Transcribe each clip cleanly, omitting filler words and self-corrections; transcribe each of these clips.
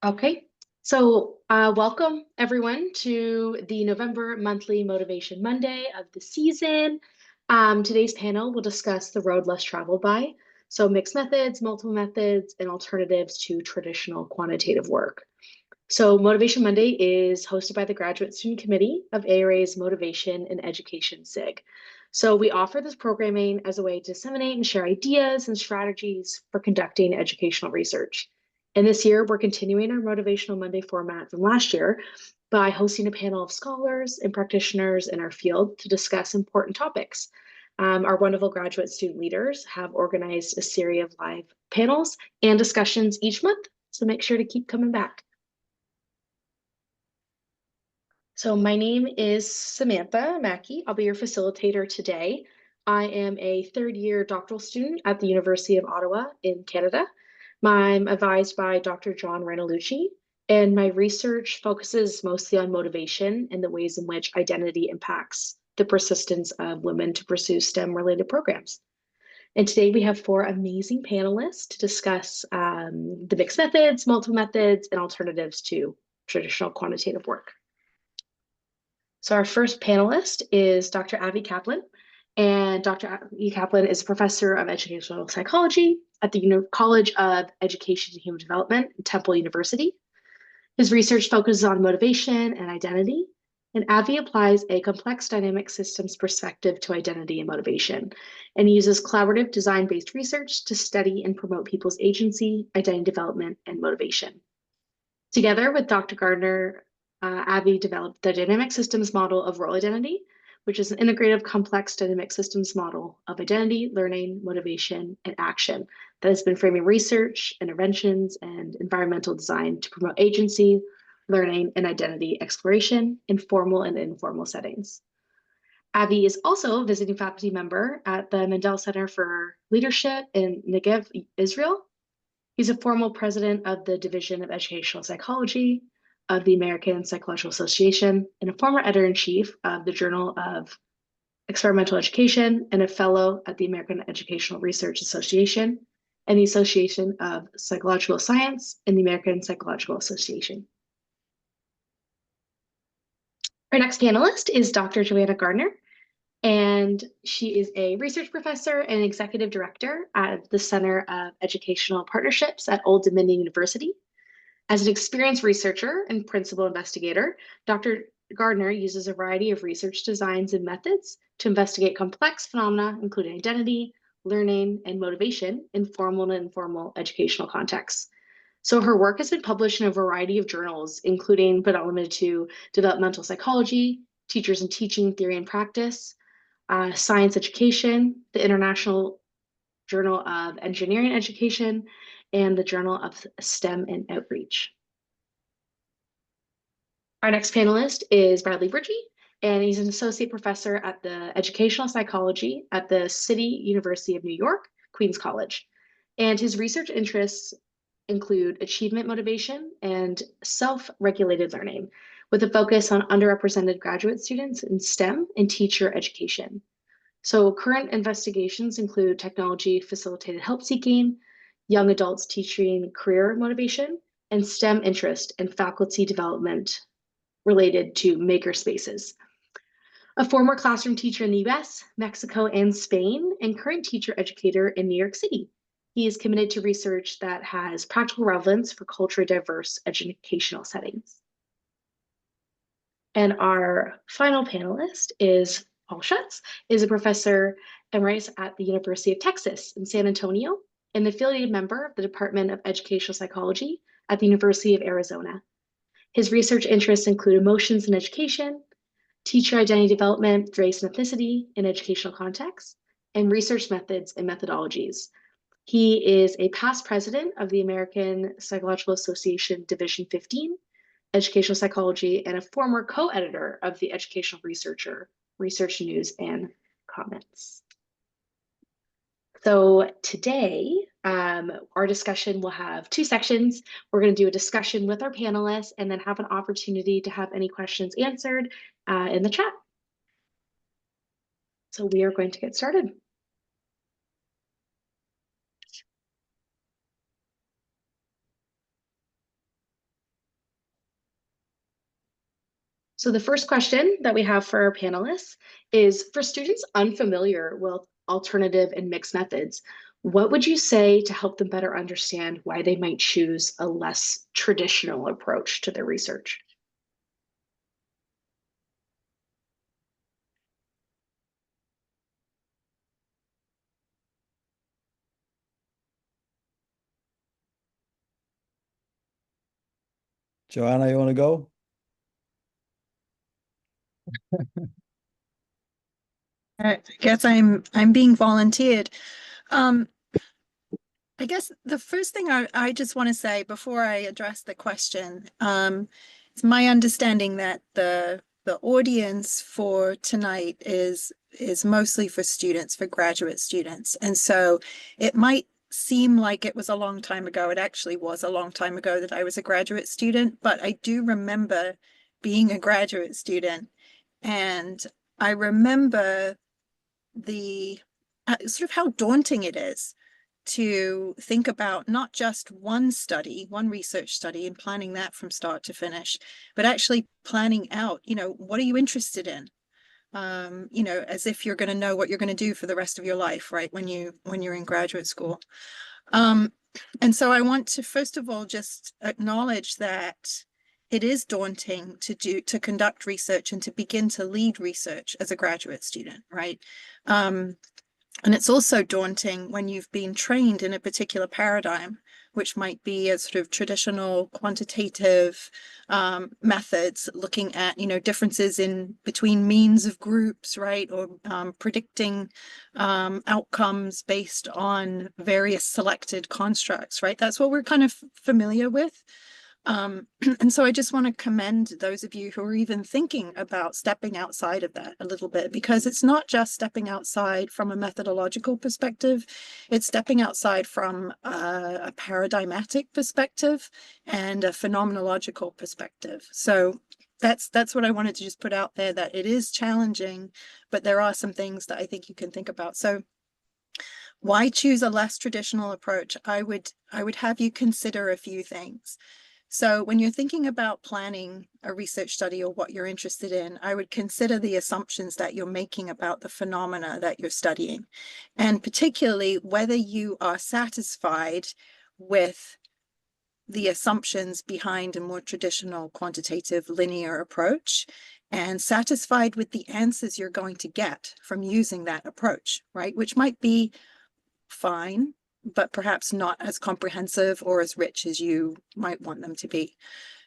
Okay, so welcome everyone to the November monthly Motivation Monday of the season. Today's panel will discuss the road less traveled by, so mixed methods, multiple methods, and alternatives to traditional quantitative work. So Motivation Monday is hosted by the Graduate Student Committee of ARA's Motivation and Education SIG. So we offer this programming as a way to disseminate and share ideas and strategies for conducting educational research. And this year, we're continuing our Motivational Monday format from last year by hosting a panel of scholars and practitioners in our field to discuss important topics. Our wonderful graduate student leaders have organized a series of live panels and discussions each month, so make sure to keep coming back. So my name is Samantha Mackey. I'll be your facilitator today. I am a third-year doctoral student at the University of Ottawa in Canada. I'm advised by Dr. John Ranolucci, and my research focuses mostly on motivation and the ways in which identity impacts the persistence of women to pursue STEM-related programs. And today we have four amazing panelists to discuss the mixed methods, multiple methods, and alternatives to traditional quantitative work. So our first panelist is Dr. Avi Kaplan, and Dr. Avi Kaplan is a professor of educational psychology at the College of Education and Human Development at Temple University. His research focuses on motivation and identity, and Avi applies a complex dynamic systems perspective to identity and motivation, and he uses collaborative design-based research to study and promote people's agency, identity development, and motivation. Together with Dr. Gardner, Avi developed the dynamic systems model of role identity, which is an integrative, complex dynamic systems model of identity, learning, motivation, and action that has been framing research, interventions, and environmental design to promote agency, learning, and identity exploration in formal and informal settings. Avi is also a visiting faculty member at the Mandel Center for Leadership in Negev, Israel. He's a former president of the Division of Educational Psychology of the American Psychological Association and a former editor-in-chief of the Journal of Experimental Education and a fellow at the American Educational Research Association and the Association of Psychological Science and the American Psychological Association. Our next panelist is Dr. Joanna Gardner, and she is a research professor and executive director at the Center of Educational Partnerships at Old Dominion University. As an experienced researcher and principal investigator, Dr. Gardner uses a variety of research designs and methods to investigate complex phenomena, including identity, learning, and motivation in formal and informal educational contexts. So her work has been published in a variety of journals, including but not limited to Developmental Psychology, Teachers and Teaching Theory and Practice, Science Education, the International Journal of Engineering Education, and the Journal of STEM and Outreach. Our next panelist is Bradley Bridgie, and he's an associate professor at the Educational Psychology at the City University of New York, Queens College. And his research interests include achievement motivation and self-regulated learning, with a focus on underrepresented graduate students in STEM and teacher education. So current investigations include technology-facilitated help seeking, young adults teaching career motivation, and STEM interest in faculty development related to maker spaces. A former classroom teacher in the US, Mexico, and Spain, and current teacher educator in New York City. He is committed to research that has practical relevance for culturally diverse educational settings. And our final panelist is Paul Schutz, is a professor emeritus at the University of Texas in San Antonio and affiliated member of the Department of Educational Psychology at the University of Arizona. His research interests include emotions in education, teacher identity development, race and ethnicity in educational contexts, and research methods and methodologies. He is a past president of the American Psychological Association Division 15, Educational Psychology, and a former co-editor of the Educational Researcher, Research News and Comments. So today, our discussion will have two sections. We're going to do a discussion with our panelists and then have an opportunity to have any questions answered in the chat. So we are going to get started. So the first question that we have for our panelists is for students unfamiliar with alternative and mixed methods, what would you say to help them better understand why they might choose a less traditional approach to their research? Joanna, you want to go? I guess I'm being volunteered. Um, I guess the first thing I just want to say before I address the question, it's my understanding that the audience for tonight is mostly for students, for graduate students. And so it might seem like it was a long time ago. It actually was a long time ago that I was a graduate student, but I do remember being a graduate student. And I remember the sort of how daunting it is to think about not just one study, one research study, and planning that from start to finish, but actually planning out, what are you interested in? As if you're going to know what you're going to do for the rest of your life, right? When you're in graduate school. Um, and so I want to first of all just acknowledge that it is daunting to conduct research and to begin to lead research as a graduate student, right? Um, and it's also daunting when you've been trained in a particular paradigm, which might be a sort of traditional quantitative methods, looking at, differences in between means of groups, right? Or predicting outcomes based on various selected constructs, right? That's what we're kind of familiar with. And so I just want to commend those of you who are even thinking about stepping outside of that a little bit, because it's not just stepping outside from a methodological perspective, it's stepping outside from a paradigmatic perspective and a phenomenological perspective. So that's what I wanted to just put out there, that it is challenging, but there are some things that I think you can think about. So why choose a less traditional approach? I would have you consider a few things. So when you're thinking about planning a research study or what you're interested in, I would consider the assumptions that you're making about the phenomena that you're studying, and particularly whether you are satisfied with the assumptions behind a more traditional quantitative linear approach and satisfied with the answers you're going to get from using that approach, right? Which might be fine, but perhaps not as comprehensive or as rich as you might want them to be.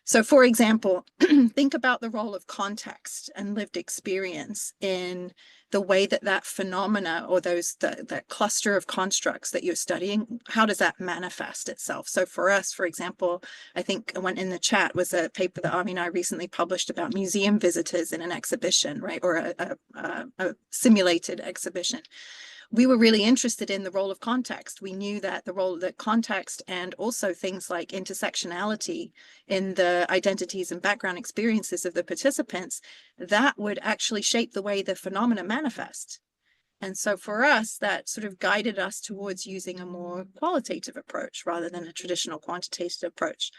So, for example, think about the role of context and lived experience in the way that phenomena, or that cluster of constructs that you're studying, how does that manifest itself? So for us, for example, I think went in the chat was a paper that Ami and I recently published about museum visitors in an exhibition, right? Or a simulated exhibition. We were really interested in the role of context. We knew that the role that context and also things like intersectionality in the identities and background experiences of the participants, that would actually shape the way the phenomena manifest. And so for us, that sort of guided us towards using a more qualitative approach rather than a traditional quantitative approach.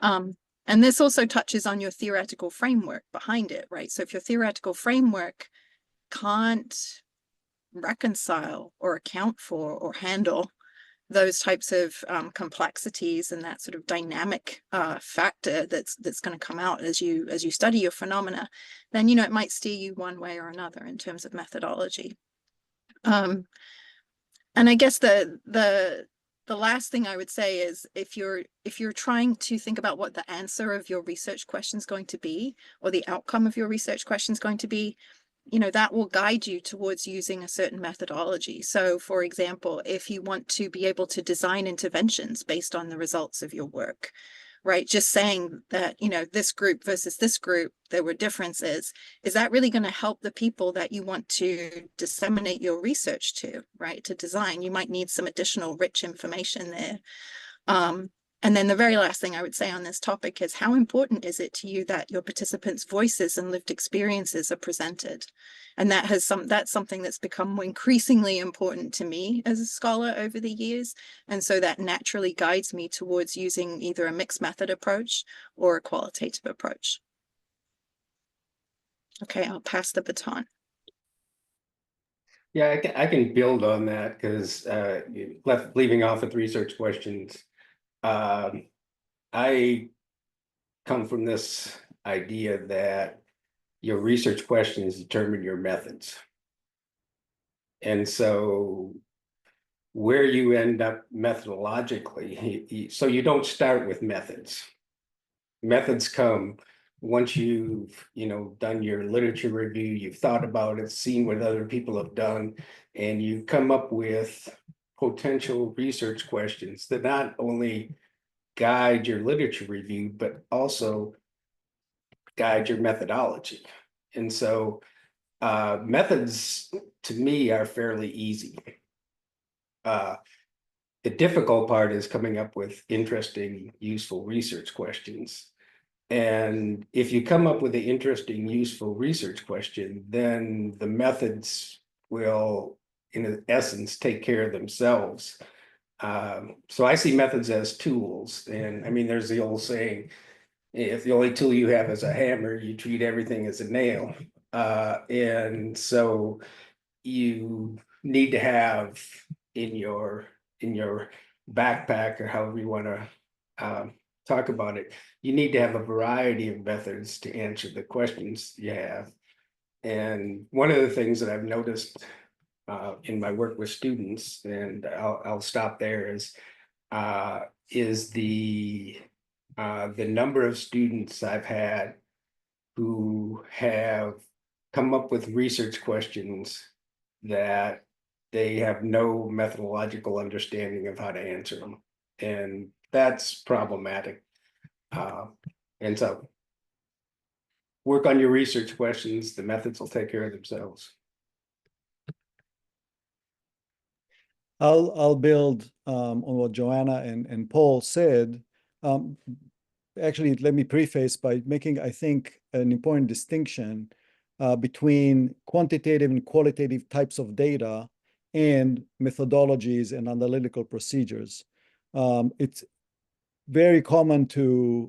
And this also touches on your theoretical framework behind it, right? So if your theoretical framework can't reconcile or account for or handle those types of complexities and that sort of dynamic factor that's going to come out as you study your phenomena, then it might steer you one way or another in terms of methodology. And I guess the last thing I would say is, if you're trying to think about what the answer of your research question is going to be, or the outcome of your research question is going to be, that will guide you towards using a certain methodology. So, for example, if you want to be able to design interventions based on the results of your work, right? Just saying that, this group versus this group, there were differences. Is that really going to help the people that you want to disseminate your research to, right? To design, you might need some additional rich information there. And then the very last thing I would say on this topic is, how important is it to you that your participants' voices and lived experiences are presented? And that's something that's become increasingly important to me as a scholar over the years. And so that naturally guides me towards using either a mixed method approach or a qualitative approach. Okay, I'll pass the baton. Yeah, I can build on that because leaving off with research questions. Um, I come from this idea that your research questions determine your methods. And so where you end up methodologically, so you don't start with methods. Methods come once you've, done your literature review, you've thought about it, seen what other people have done, and you come up with potential research questions that not only guide your literature review, but also guide your methodology. And so methods to me are fairly easy. Uh, the difficult part is coming up with interesting, useful research questions. And if you come up with an interesting, useful research question, then the methods will, in essence, take care of themselves. So I see methods as tools. And I mean, there's the old saying, if the only tool you have is a hammer, you treat everything as a nail. And so you need to have in your backpack, or however you want to talk about it, you need to have a variety of methods to answer the questions you have. And one of the things that I've noticed in my work with students, and I'll stop there, is the number of students I've had who have come up with research questions that they have no methodological understanding of how to answer them. And that's problematic. Uh, and so work on your research questions, the methods will take care of themselves. I'll build on what Joanna and Paul said. Um, Actually, let me preface by making, I think, an important distinction between quantitative and qualitative types of data and methodologies and analytical procedures. It's very common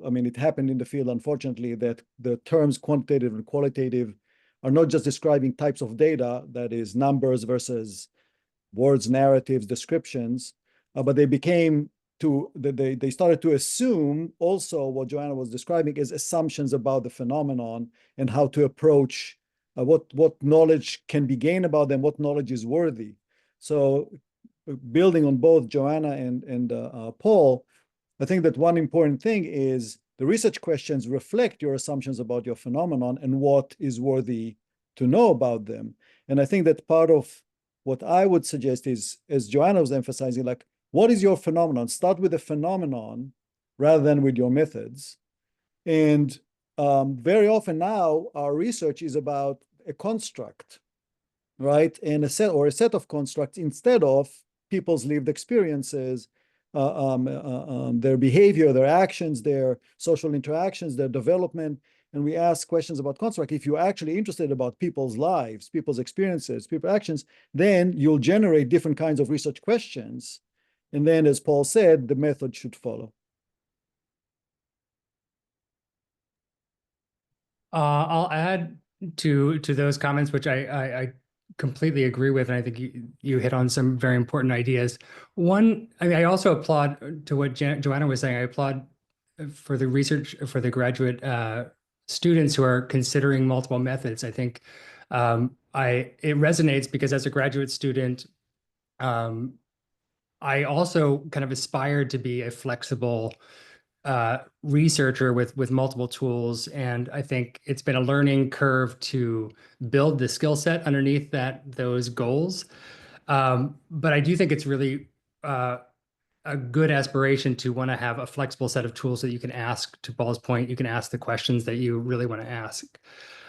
I mean, it happened in the field, unfortunately, that the terms quantitative and qualitative are not just describing types of data, that is numbers versus words, narratives, descriptions, but they started to assume also what Joanna was describing is assumptions about the phenomenon and how to approach what knowledge can be gained about them, what knowledge is worthy. So building on both Joanna and Paul, I think that one important thing is the research questions reflect your assumptions about your phenomenon and what is worthy to know about them. And I think that part of what I would suggest is, as Joanna was emphasizing, like, what is your phenomenon? Start with the phenomenon rather than with your methods. And very often now, our research is about a construct, right? And a set of constructs instead of people's lived experiences, their behavior, their actions, their social interactions, their development. And we ask questions about construct. If you're actually interested about people's lives, people's experiences, people's actions, then you'll generate different kinds of research questions. And then, as Paul said, the method should follow. I'll add to those comments, which I completely agree with, and I think you hit on some very important ideas. One, I mean, I also applaud to what Joanna was saying. I applaud for the research for the graduate students who are considering multiple methods. I think it resonates because as a graduate student, I also kind of aspired to be a flexible researcher with multiple tools, and I think it's been a learning curve to build the skill set underneath those goals. But I do think it's really a good aspiration to want to have a flexible set of tools that you can ask. To Paul's point, you can ask the questions that you really want to ask.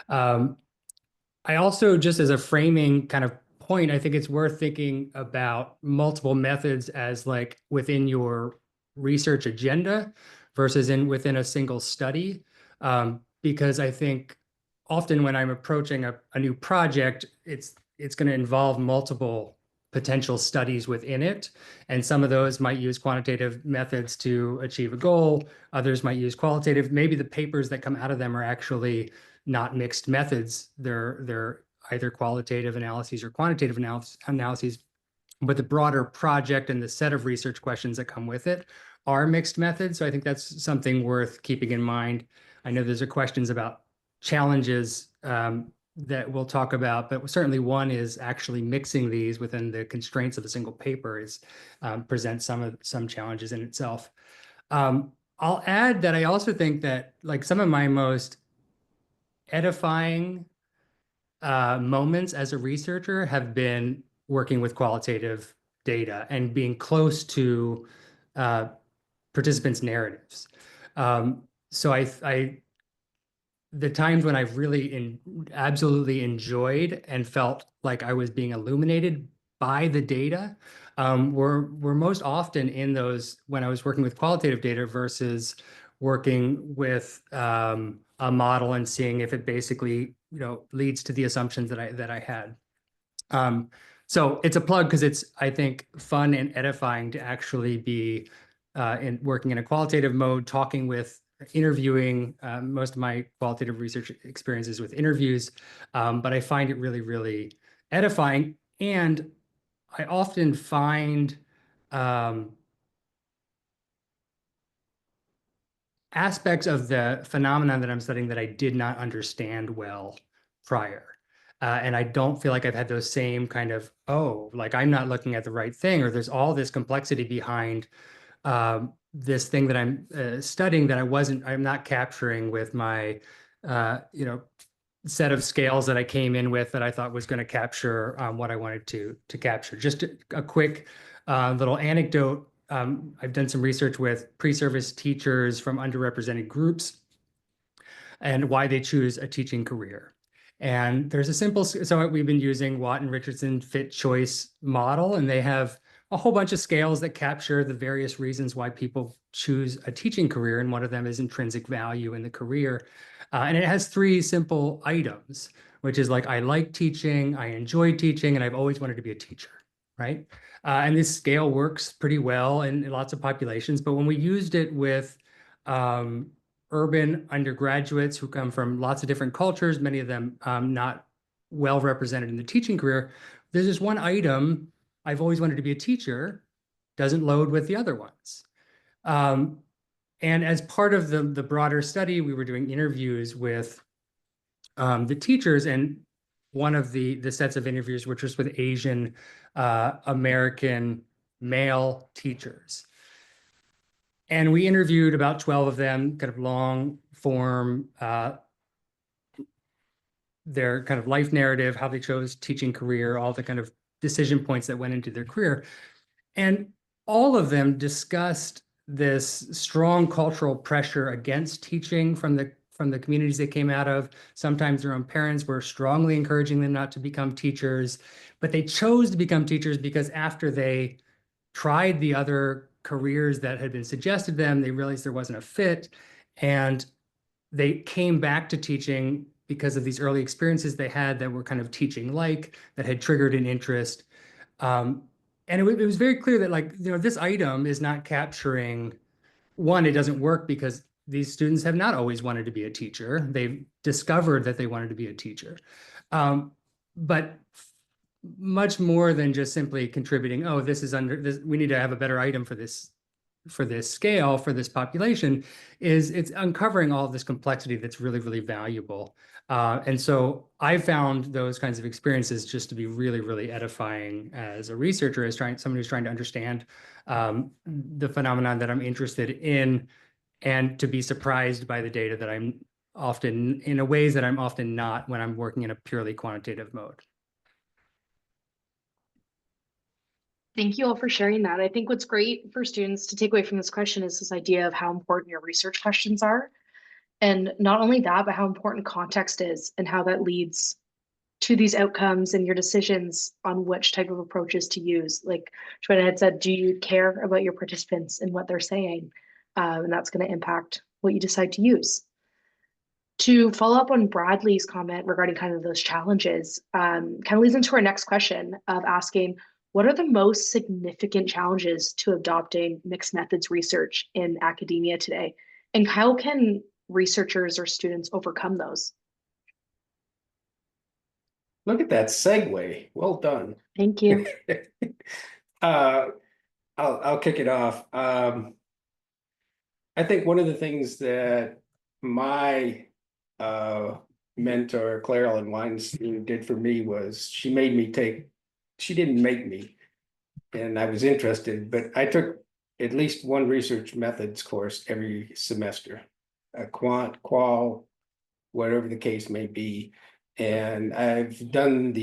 I also, just as a framing kind of point, I think it's worth thinking about multiple methods as like within your research agenda versus within a single study. Because I think often when I'm approaching a new project, it's going to involve multiple potential studies within it. And some of those might use quantitative methods to achieve a goal. Others might use qualitative. Maybe the papers that come out of them are actually not mixed methods. They're either qualitative analyses or quantitative analyses, but the broader project and the set of research questions that come with it are mixed methods. So I think that's something worth keeping in mind. I know there's questions about challenges that we'll talk about, but certainly one is actually mixing these within the constraints of a single paper is presents some challenges in itself. I'll add that I also think that like some of my most edifying moments as a researcher have been working with qualitative data and being close to participants' narratives. So the times when I've really absolutely enjoyed and felt like I was being illuminated by the data were most often in those when I was working with qualitative data versus working with a model and seeing if it basically leads to the assumptions that I had. So it's a plug because it's, I think, fun and edifying to actually be working in a qualitative mode, talking with, interviewing. Most of my qualitative research experiences with interviews, but I find it really, really edifying. And I often find aspects of the phenomenon that I'm studying that I did not understand well prior. And I don't feel like I've had those same kind of, oh, like I'm not looking at the right thing, or there's all this complexity behind this thing that I'm studying that I'm not capturing with my, set of scales that I came in with that I thought was going to capture what I wanted to capture. Just a quick little anecdote. I've done some research with pre-service teachers from underrepresented groups and why they choose a teaching career. And there's a simple, so we've been using Watt and Richardson fit choice model, and they have a whole bunch of scales that capture the various reasons why people choose a teaching career. And one of them is intrinsic value in the career. And it has 3 simple items, which is like, I like teaching, I enjoy teaching, and I've always wanted to be a teacher, right? And this scale works pretty well in lots of populations. But when we used it with urban undergraduates who come from lots of different cultures, many of them not well represented in the teaching career, there's this one item, I've always wanted to be a teacher, doesn't load with the other ones. And as part of the broader study, we were doing interviews with the teachers, and one of the sets of interviews, which was with Asian American male teachers. And we interviewed about 12 of them, kind of long form, their kind of life narrative, how they chose teaching career, all the kind of decision points that went into their career. And all of them discussed this strong cultural pressure against teaching from the communities they came out of. Sometimes their own parents were strongly encouraging them not to become teachers, but they chose to become teachers because after they tried the other careers that had been suggested to them, they realized there wasn't a fit, and they came back to teaching because of these early experiences they had that were kind of teaching-like, that had triggered an interest. And it was very clear that, like, this item is not capturing, one, it doesn't work because these students have not always wanted to be a teacher. They've discovered that they wanted to be a teacher. But much more than just simply contributing, oh, this is under this, we need to have a better item for this scale, for this population, it's uncovering all of this complexity that's really, really valuable. And so I found those kinds of experiences just to be really, really edifying as a researcher, as someone who's trying to understand the phenomenon that I'm interested in, and to be surprised by the data that I'm often, in ways that I'm often not when I'm working in a purely quantitative mode. Thank you all for sharing that. I think what's great for students to take away from this question is this idea of how important your research questions are. And not only that, but how important context is and how that leads to these outcomes and your decisions on which type of approaches to use. Like Joanna had said, do you care about your participants and what they're saying? And that's going to impact what you decide to use. To follow up on Bradley's comment regarding kind of those challenges, kind of leads into our next question of asking, what are the most significant challenges to adopting mixed methods research in academia today? And how can researchers or students overcome those? Look at that segue. Well done. Thank you. Uh, I'll kick it off. I think one of the things that my mentor, Claire Weinstein, did for me was she didn't make me, and I was interested, but I took at least one research methods course every semester, a quant, qual, whatever the case may be. And I've done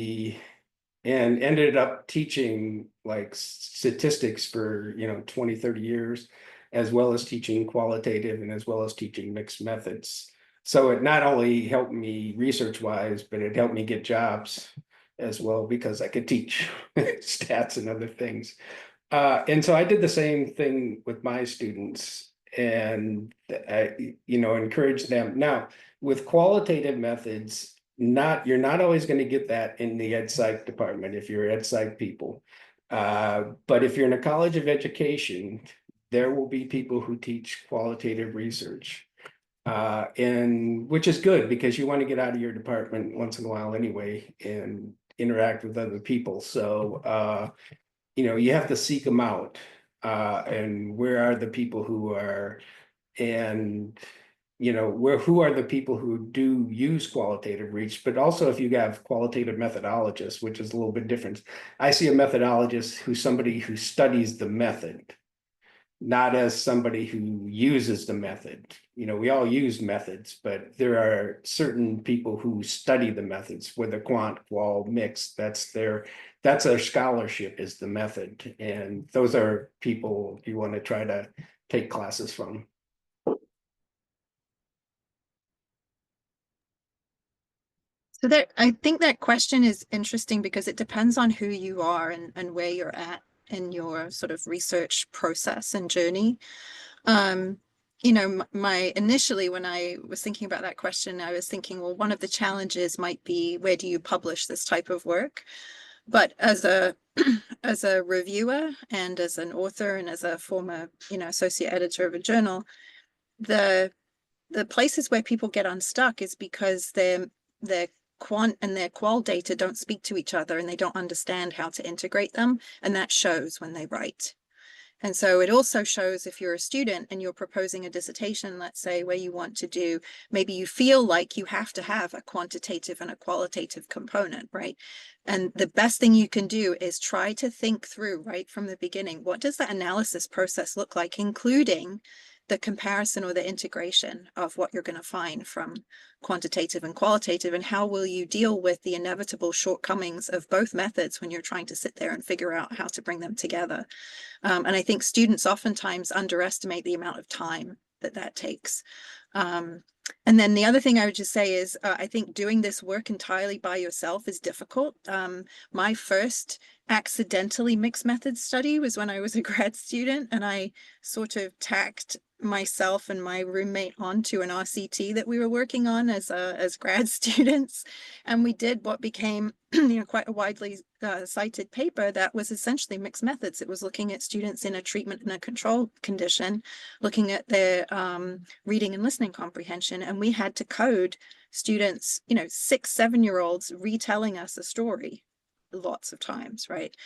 and ended up teaching like statistics for 20, 30 years, as well as teaching qualitative and as well as teaching mixed methods. So it not only helped me research wise, but it helped me get jobs as well because I could teach stats and other things. And so I did the same thing with my students, and I encourage them. Now, with qualitative methods, you're not always going to get that in the ed psych department if you're ed psych people. But if you're in a college of education, there will be people who teach qualitative research. And which is good because you want to get out of your department once in a while anyway and interact with other people. So you have to seek them out. And where are the people who are, and who are the people who do use qualitative reach, but also if you have qualitative methodologists, which is a little bit different. I see a methodologist who's somebody who studies the method, not as somebody who uses the method. We all use methods, but there are certain people who study the methods, whether quant, qual, mixed, that's their scholarship is the method. And those are people you want to try to take classes from. So I think that question is interesting because it depends on who you are and where you're at in your sort of research process and journey. Initially when I was thinking about that question, I was thinking, well, one of the challenges might be, where do you publish this type of work? But as a as a reviewer and as an author and as a former, associate editor of a journal, the places where people get unstuck is because their quant and their qual data don't speak to each other and they don't understand how to integrate them, and that shows when they write. And so it also shows if you're a student and you're proposing a dissertation, let's say, where you want to do, maybe you feel like you have to have a quantitative and a qualitative component, right? And the best thing you can do is try to think through right from the beginning, what does that analysis process look like, including the comparison or the integration of what you're going to find from quantitative and qualitative, and how will you deal with the inevitable shortcomings of both methods when you're trying to sit there and figure out how to bring them together. And I think students oftentimes underestimate the amount of time that takes. And then the other thing I would just say is I think doing this work entirely by yourself is difficult. My first accidentally mixed methods study was when I was a grad student, and I sort of tacked myself and my roommate onto an RCT that we were working on as grad students, and we did what became quite a widely cited paper that was essentially mixed methods. It was looking at students in a treatment and a control condition, looking at their reading and listening comprehension, and we had to code students, 6, 7-year-olds retelling us a story lots of times, right?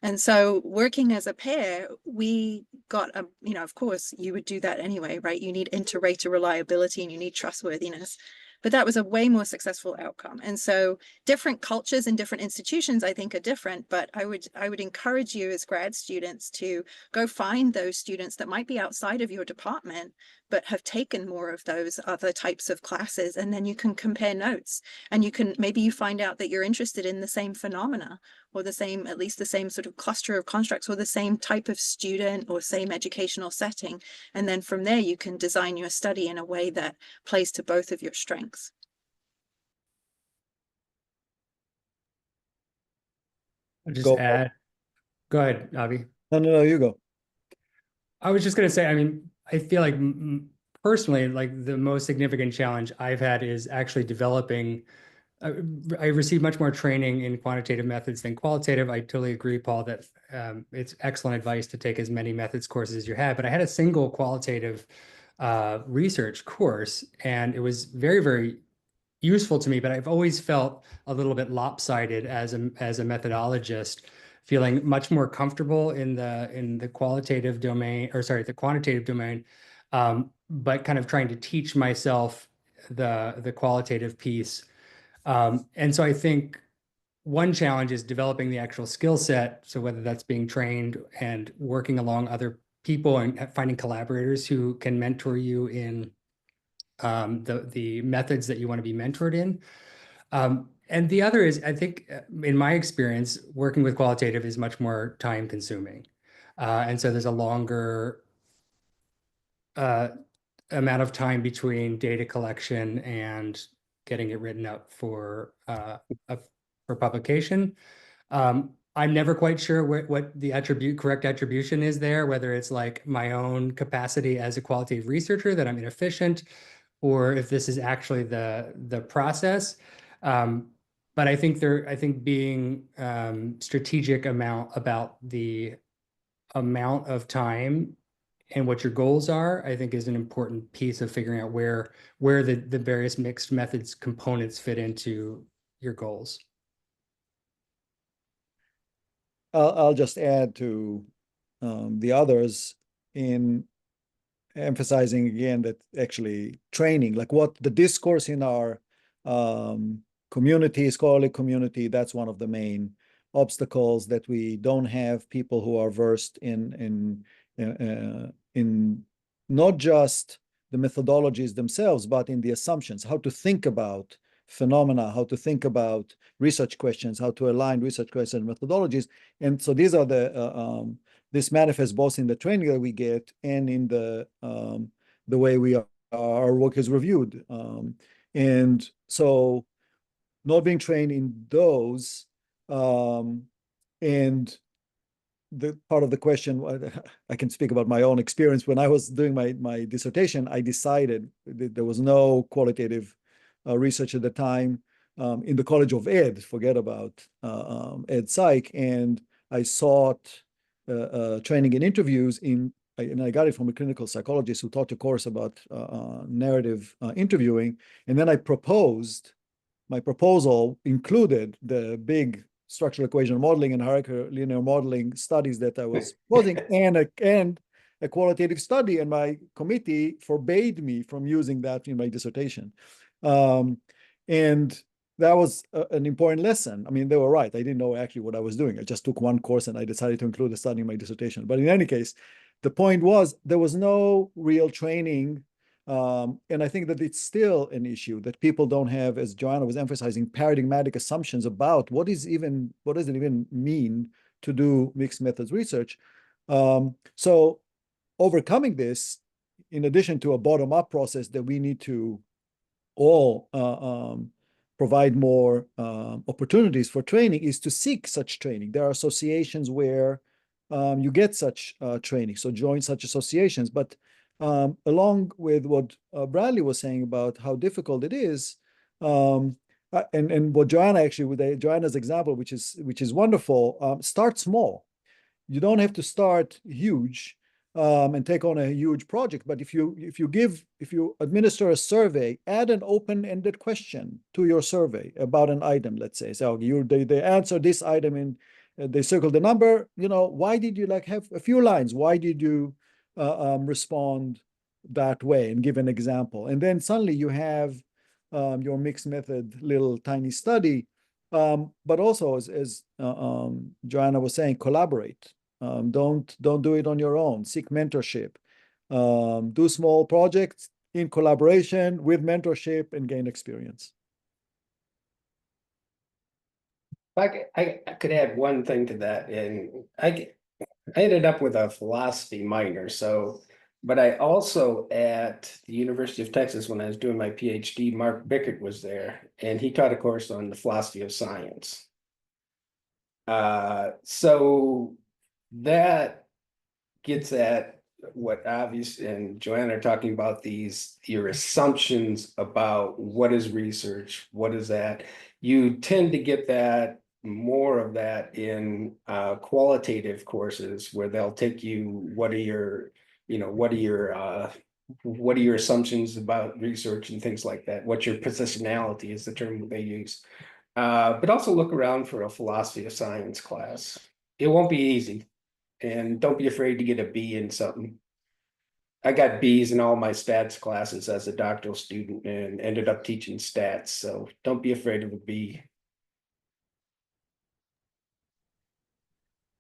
And so working as a pair, we got of course you would do that anyway, right? You need inter-rater reliability and you need trustworthiness, but that was a way more successful outcome. And so different cultures and different institutions, I think, are different, but I would encourage you as grad students to go find those students that might be outside of your department but have taken more of those other types of classes, and then you can compare notes, and maybe you find out that you're interested in the same phenomena, or at least the same sort of cluster of constructs, or the same type of student or same educational setting. And then from there, you can design your study in a way that plays to both of your strengths. I'll just Go. add, go ahead, Avi. No, you go. I was just going to say, I mean, I feel like personally, like the most significant challenge I've had is actually developing. I received much more training in quantitative methods than qualitative. I totally agree, Paul, that it's excellent advice to take as many methods courses as you have. But I had a single qualitative research course, and it was very, very useful to me, but I've always felt a little bit lopsided as a methodologist, feeling much more comfortable in the qualitative domain, or sorry, the quantitative domain, but kind of trying to teach myself the qualitative piece. And so I think one challenge is developing the actual skill set. So whether that's being trained and working along other people and finding collaborators who can mentor you in the methods that you want to be mentored in. And the other is, I think, in my experience, working with qualitative is much more time consuming. And so there's a longer amount of time between data collection and getting it written up for publication. I'm never quite sure what the correct attribution is there, whether it's like my own capacity as a qualitative researcher that I'm inefficient, or if this is actually the process. But I think being strategic about the amount of time and what your goals are, I think is an important piece of figuring out where the various mixed methods components fit into your goals. I'll just add to the others in emphasizing again that actually training, like what the discourse in our community, scholarly community, that's one of the main obstacles, that we don't have people who are versed in not just the methodologies themselves, but in the assumptions, how to think about phenomena, how to think about research questions, how to align research questions and methodologies. And so these are this manifests both in the training that we get and in the way our work is reviewed. And so not being trained in those, and the part of the question, I can speak about my own experience. When I was doing my dissertation, I decided that there was no qualitative research at the time in the College of Ed, forget about Ed Psych, and I sought training in interviews and I got it from a clinical psychologist who taught a course about narrative interviewing. And then my proposal included the big structural equation modeling and hierarchical linear modeling studies that I was proposing and a qualitative study, and my committee forbade me from using that in my dissertation. And that was an important lesson. I mean, they were right. I didn't know actually what I was doing. I just took one course and I decided to include a study in my dissertation. But in any case, the point was there was no real training. And I think that it's still an issue that people don't have, as Joanna was emphasizing, paradigmatic assumptions about what does it even mean to do mixed methods research. So overcoming this, in addition to a bottom-up process that we need to all provide more opportunities for training, is to seek such training. There are associations where you get such training, so join such associations. But along with what Bradley was saying about how difficult it is, and what Joanna actually, with Joanna's example, which is wonderful, start small. You don't have to start huge and take on a huge project. But if you administer a survey, add an open-ended question to your survey about an item. Let's say, so they answer this item and they circle the number. Why did you have a few lines? Why did you respond that way, and give an example? And then suddenly you have your mixed method little tiny study. But also, as Joanna was saying, collaborate. Don't do it on your own. Seek mentorship. Do small projects in collaboration with mentorship and gain experience. I could add one thing to that, and I ended up with a philosophy minor. But I also, at the University of Texas, when I was doing my PhD, Mark Bickert was there, and he taught a course on the philosophy of science. So that gets at what Avi's and Joanna are talking about, your assumptions about what is research, what is that. You tend to get more of that in qualitative courses, where they'll take you, what are your what are your assumptions about research and things like that? What's your positionality is the term that they use. But also look around for a philosophy of science class. It won't be easy, and don't be afraid to get a B in something. I got B's in all my stats classes as a doctoral student and ended up teaching stats. So don't be afraid of a B.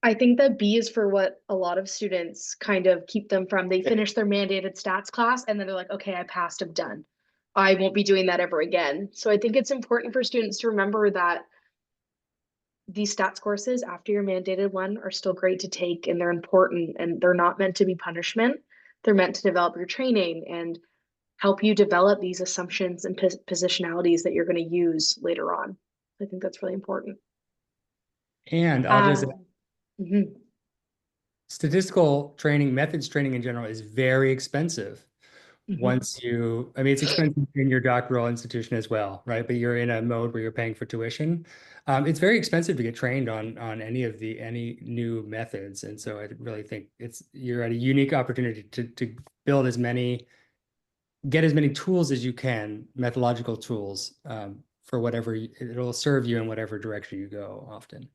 I think that B is for what a lot of students kind of keep them from. They finish their mandated stats class and then they're like, okay, I passed, I'm done. I won't be doing that ever again. So I think it's important for students to remember that these stats courses after your mandated one are still great to take and they're important and they're not meant to be punishment. They're meant to develop your training and help you develop these assumptions and positionalities that you're going to use later on. I think that's really important. And I'll just Um, mhm. statistical training, methods training in general is very expensive. Once you, I mean, it's expensive in your doctoral institution as well, right? But you're in a mode where you're paying for tuition. It's very expensive to get trained on any new methods, and so I really think you're at a unique opportunity to build get as many tools as you can, methodological tools, for whatever it'll serve you in whatever direction you go. Often.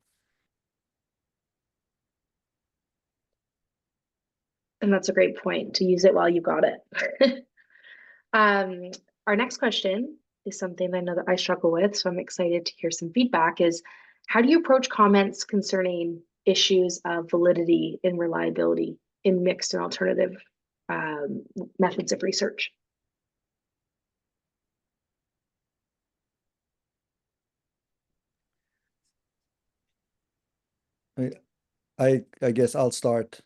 And that's a great point to use it while you got it. Um, our next question is something I know that I struggle with, so I'm excited to hear some feedback is how do you approach comments concerning issues of validity and reliability in mixed and alternative um, methods of research? I guess I'll start.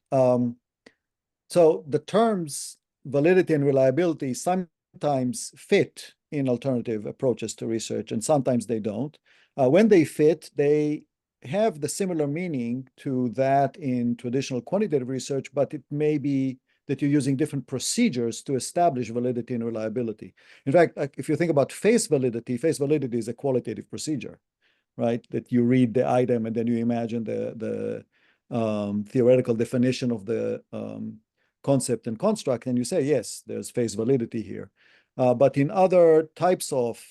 So the terms validity and reliability sometimes fit in alternative approaches to research, and sometimes they don't. When they fit, they have the similar meaning to that in traditional quantitative research, but it may be that you're using different procedures to establish validity and reliability. In fact, if you think about face validity is a qualitative procedure, right? That you read the item and then you imagine the theoretical definition of the concept and construct, and you say, yes, there's face validity here. But in other types of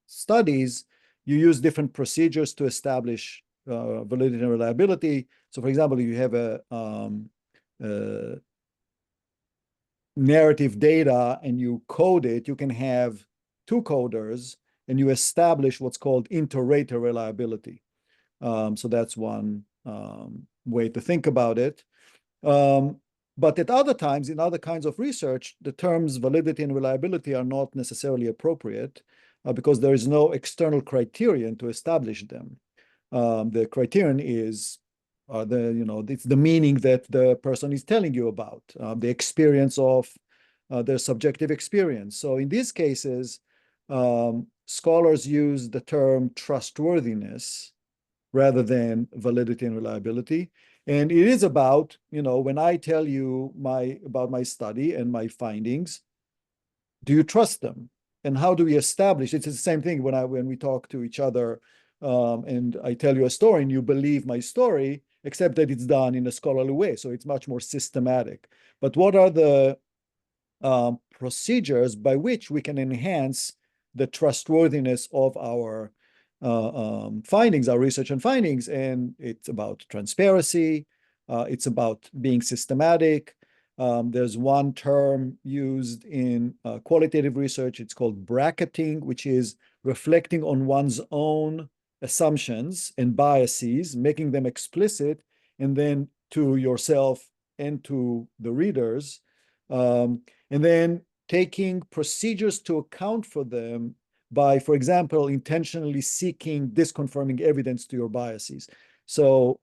studies, you use different procedures to establish validity and reliability. So for example, you have a narrative data and you code it, you can have two coders and you establish what's called inter-rater reliability. So that's one way to think about it. But at other times, in other kinds of research, the terms validity and reliability are not necessarily appropriate because there is no external criterion to establish them. The criterion is it's the meaning that the person is telling you about, the experience of their subjective experience. So in these cases, scholars use the term trustworthiness rather than validity and reliability. And it is about, when I tell you about my study and my findings, do you trust them? And how do we establish? It's the same thing when we talk to each other, and I tell you a story and you believe my story, except that it's done in a scholarly way. So it's much more systematic. But what are the procedures by which we can enhance the trustworthiness of our findings, our research and findings? And it's about transparency. It's about being systematic. There's one term used in qualitative research. It's called bracketing, which is reflecting on one's own assumptions and biases, making them explicit, and then to yourself and to the readers. And then taking procedures to account for them by, for example, intentionally seeking disconfirming evidence to your biases. So,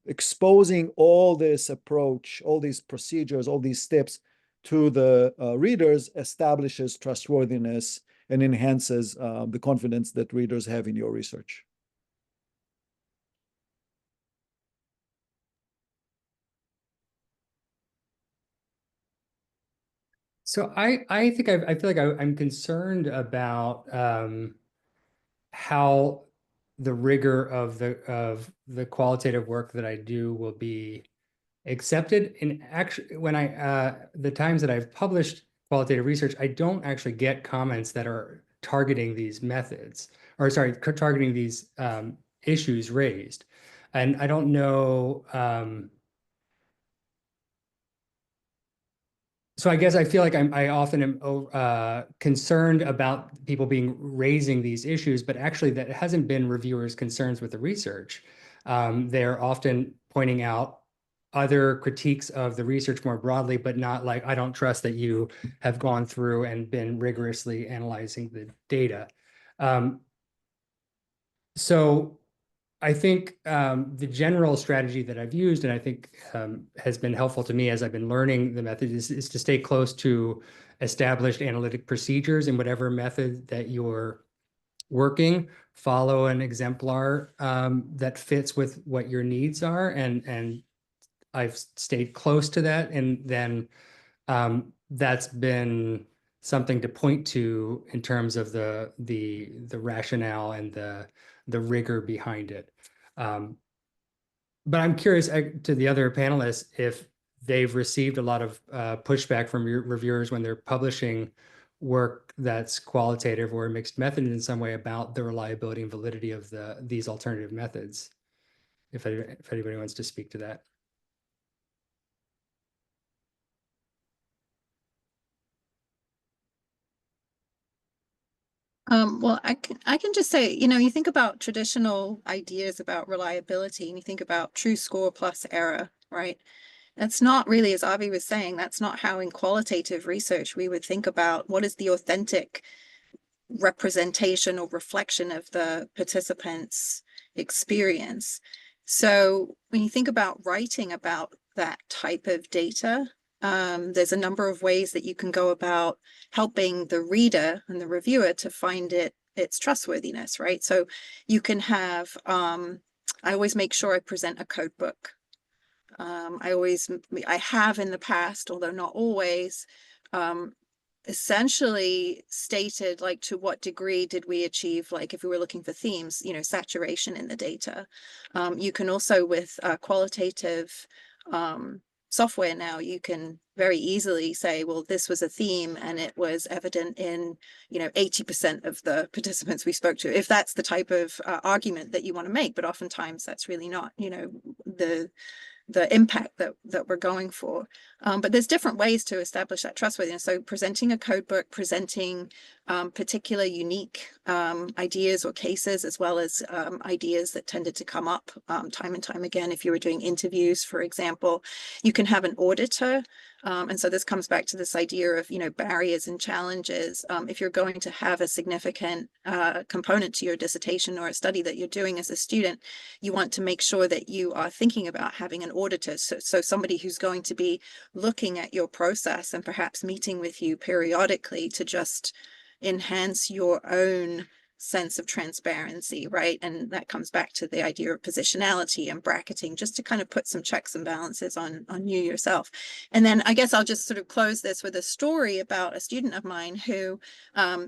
exposing all this approach, all these procedures, all these steps to the readers establishes trustworthiness and enhances the confidence that readers have in your research. So I think I feel like I'm concerned about how the rigor of the qualitative work that I do will be accepted. And actually, when the times that I've published qualitative research, I don't actually get comments that are targeting these methods, or sorry, targeting these issues raised. And I don't know. So I guess I feel like I often am concerned about people raising these issues, but actually that hasn't been reviewers' concerns with the research. They're often pointing out other critiques of the research more broadly, but not like, I don't trust that you have gone through and been rigorously analyzing the data. So I think the general strategy that I've used, and I think has been helpful to me as I've been learning the method, is to stay close to established analytic procedures in whatever method that you're working. Follow an exemplar that fits with what your needs are, and I've stayed close to that, and then that's been something to point to in terms of the rationale and the rigor behind it. But I'm curious to the other panelists if they've received a lot of pushback from reviewers when they're publishing work that's qualitative or mixed method in some way about the reliability and validity of these alternative methods. If anybody wants to speak to that. Well, I can just say, you think about traditional ideas about reliability and you think about true score plus error, right? That's not really, as Avi was saying, that's not how in qualitative research we would think about what is the authentic representation or reflection of the participants' experience. So when you think about writing about that type of data, there's a number of ways that you can go about helping the reader and the reviewer to find its trustworthiness, right? So you can have, I always make sure I present a code book. I have in the past, although not always, essentially stated like to what degree did we achieve, like if we were looking for themes, saturation in the data. You can also with qualitative software now, you can very easily say, well, this was a theme and it was evident in 80% of the participants we spoke to, if that's the type of argument that you want to make. But oftentimes that's really not the impact that we're going for. But there's different ways to establish that trustworthiness. So presenting a code book, presenting particular unique ideas or cases, as well as ideas that tended to come up time and time again. If you were doing interviews, for example, you can have an auditor. And so this comes back to this idea of, barriers and challenges. If you're going to have a significant component to your dissertation or a study that you're doing as a student, you want to make sure that you are thinking about having an auditor. So somebody who's going to be looking at your process and perhaps meeting with you periodically to just enhance your own sense of transparency, right? And that comes back to the idea of positionality and bracketing, just to kind of put some checks and balances on you yourself. And then I guess I'll just sort of close this with a story about a student of mine who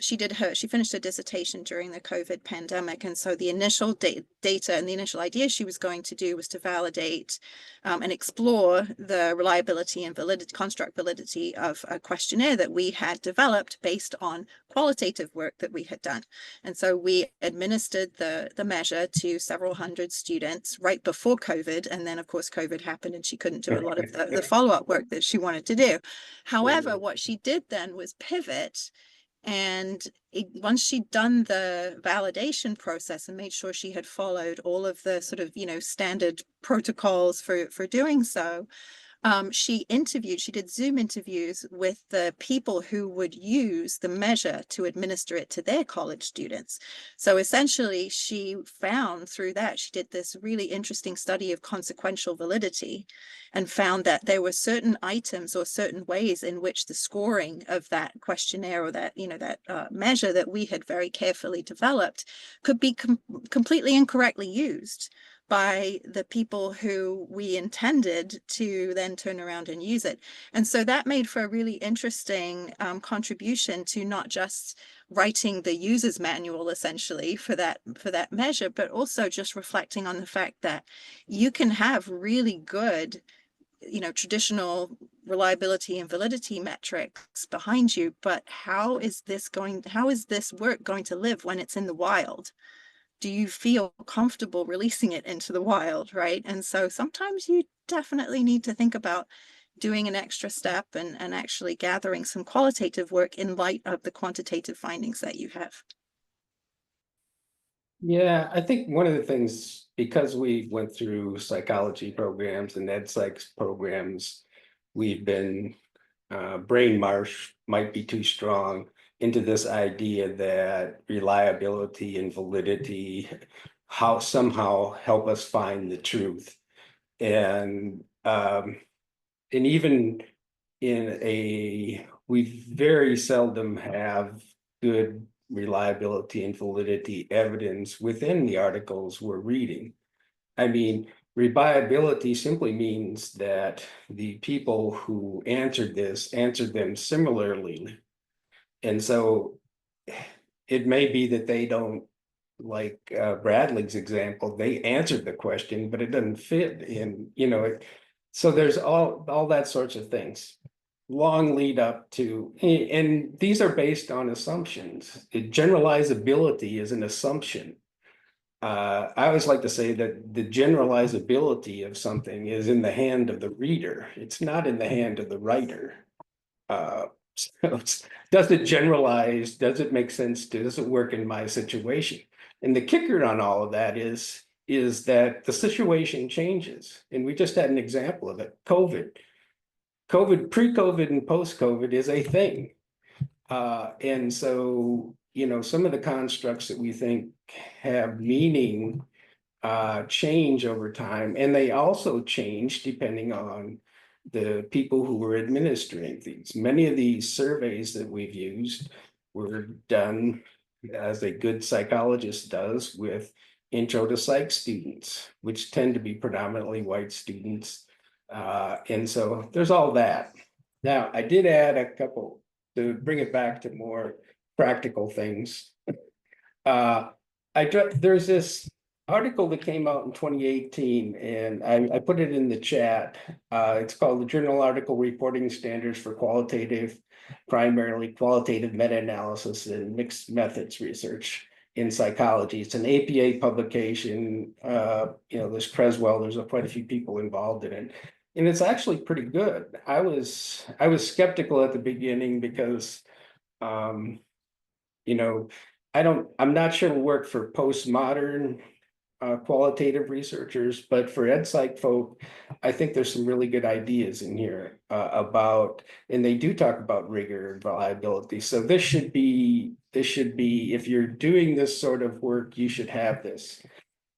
she finished her dissertation during the COVID pandemic. And so the initial data and the initial idea she was going to do was to validate and explore the reliability and construct validity of a questionnaire that we had developed based on qualitative work that we had done. And so we administered the measure to several hundred students right before COVID. And then, of course, COVID happened and she couldn't do a lot of the follow-up work that she wanted to do. However, what she did then was pivot. And once she'd done the validation process and made sure she had followed all of the sort of, standard protocols for doing so, she did Zoom interviews with the people who would use the measure to administer it to their college students. So essentially, she found through that, she did this really interesting study of consequential validity and found that there were certain items or certain ways in which the scoring of that questionnaire or that, measure that we had very carefully developed could be completely incorrectly used by the people who we intended to then turn around and use it. And so that made for a really interesting contribution to not just writing the user's manual essentially for that measure, but also just reflecting on the fact that you can have really good traditional reliability and validity metrics behind you, but how is this work going to live when it's in the wild? Do you feel comfortable releasing it into the wild, right? And so sometimes you definitely need to think about doing an extra step and actually gathering some qualitative work in light of the quantitative findings that you have. Yeah, I think one of the things, because we went through psychology programs and ed psych programs, we've been brainwashed, might be too strong, into this idea that reliability and validity how somehow help us find the truth. And even we very seldom have good reliability and validity evidence within the articles we're reading. I mean, reliability simply means that the people who answered this answered them similarly. And so it may be that they don't, like Bradley's example, they answered the question, but it doesn't fit in, so there's all that sorts of things. Long lead up to, and these are based on assumptions. Generalizability is an assumption. I always like to say that the generalizability of something is in the hand of the reader. It's not in the hand of the writer. So does it generalize? Does it make sense? Does it work in my situation? And the kicker on all of that is that the situation changes. And we just had an example of it. COVID, pre-COVID and post-COVID is a thing. And so, some of the constructs that we think have meaning change over time, and they also change depending on the people who were administering these. Many of these surveys that we've used were done, as a good psychologist does, with intro to psych students, which tend to be predominantly white students. And so there's all that. Now, I did add a couple to bring it back to more practical things. There's this article that came out in 2018, and I put it in the chat. It's called the Journal Article Reporting Standards for Primarily Qualitative Meta-Analysis and Mixed Methods Research in Psychology. It's an APA publication. There's Creswell, there's quite a few people involved in it. And it's actually pretty good. I was skeptical at the beginning because I'm not sure it'll work for postmodern qualitative researchers, but for ed psych folk, I think there's some really good ideas in here and they do talk about rigor and reliability. So this should be, if you're doing this sort of work, you should have this.